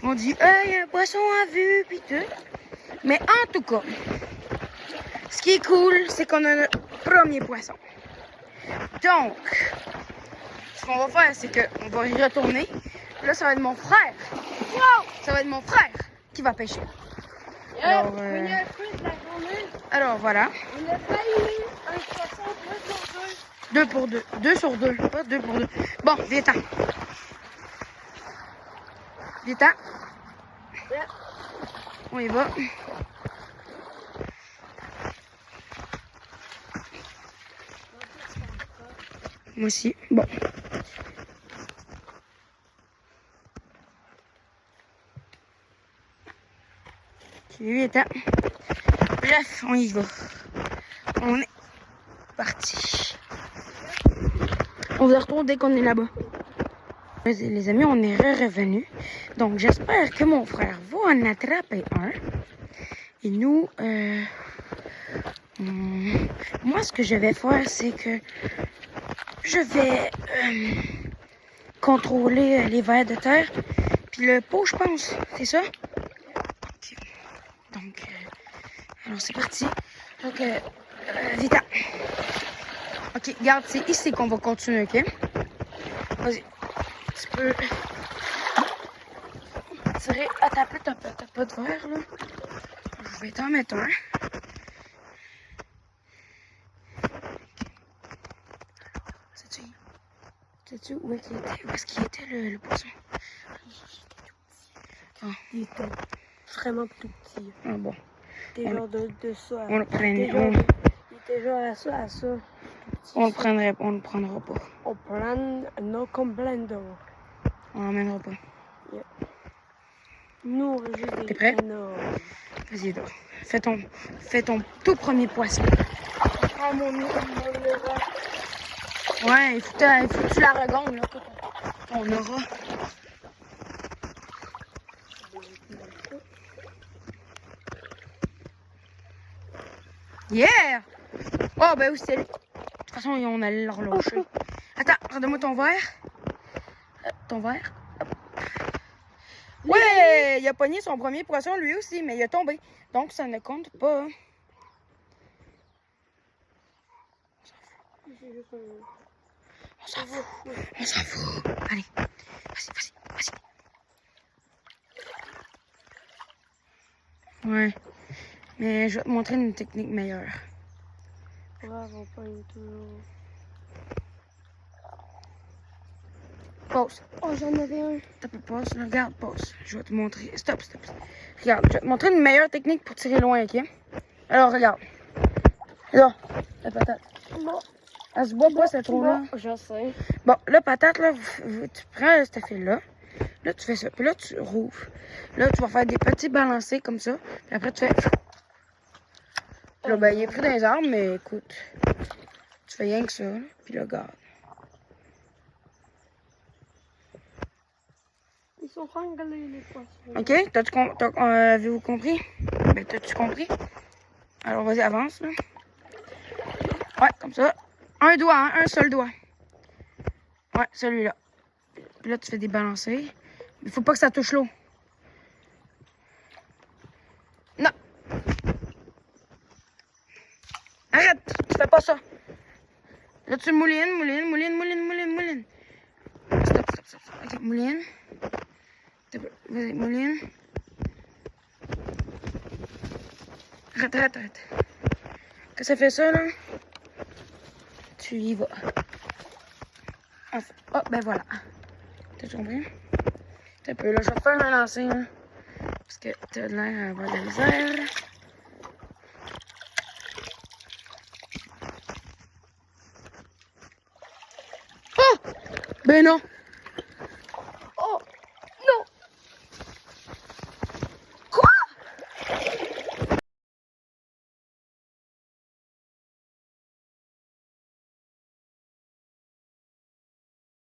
Ils ont dit, il y a un poisson à vue, puis tout. Mais en tout cas, ce qui est cool, c'est qu'on a notre premier poisson. Donc, ce qu'on va faire, c'est qu'on va y retourner. Là, ça va être mon frère. Wow! Ça va être mon frère qui va pêcher. Alors, alors voilà. On a failli un poisson 2 pour 2. 2 sur 2, pas 2 pour 2. Bon, viens-t'en. Viens-t'en. On y va. Moi aussi. Bon. Ok, viens-t'en. Bref, on y va. On est parti. On vous retrouve dès qu'on est là-bas. Les amis, on est revenus. Donc, j'espère que mon frère va en attraper un. Et nous, moi, ce que je vais faire, c'est que je vais contrôler les vers de terre. Puis le pot, je pense. C'est ça? Okay. Donc, alors c'est parti. Donc, vite. Ok, regarde, c'est ici qu'on va continuer, ok? Vas-y. Tu peux tirer à ta peu, t'as pas de verre, là. Je vais t'en mettre un. Sais-tu où est-ce qu'il était le poisson? Ah, il était vraiment tout petit. Ah bon. Il était genre de ça. On le prenait. Il était genre à ça. On le prendra pas. On prend no comprendo. On l'emmènera pas. Yeah. Nous, on veut juste des T'es prêt? Vas-y, donc. Fais ton tout premier poisson. Ah, mon Ouais, il faut que tu la regonnes, là. On aura. Yeah! Oh, ben oui, c'est... De toute façon, on allait le relâcher. Attends, redonne-moi ton verre. Ton verre. Hop. Ouais! Il a pogné son premier poisson, lui aussi, mais il a tombé. Donc, ça ne compte pas. On s'en fout. On s'en fout. Allez, vas-y. Ouais. Mais je vais te montrer une technique meilleure. Ouais, va pas du tout. Pause. Oh, j'en avais un. T'as pas pause. Regarde, pause. Je vais te montrer. Stop. Regarde, je vais te montrer une meilleure technique pour tirer loin, ok? Alors, regarde. Là, la patate. Bon. Elle se boit pas, c'est trop là. Bon, je sais. Bon, la patate, là, tu prends ce fil-là. Là, tu fais ça. Puis là, tu rouvres. Là, tu vas faire des petits balancés comme ça. Puis après, tu fais... Puis là, ben, il est pris dans les arbres, mais écoute. Tu fais rien que ça. Là, puis là, regarde. Ils sont rengalés, les poissons. OK? Avez-vous compris? Ben, t'as-tu compris? Alors, vas-y, avance, là. Ouais, comme ça. Un doigt, hein? Un seul doigt. Ouais, celui-là. Puis là, tu fais des balancés. Il faut pas que ça touche l'eau. Non. Arrête! Tu fais pas ça. Là, tu moulines. Stop. OK, mouline. Vas-y, mouline. Arrête. Quand ça fait ça, là, tu y vas. Enfin, oh, ben voilà. T'as compris? T'as un peu, là, je vais te faire un lancer, hein. Parce que t'as l'air d'avoir de la misère. Oh! Ben non!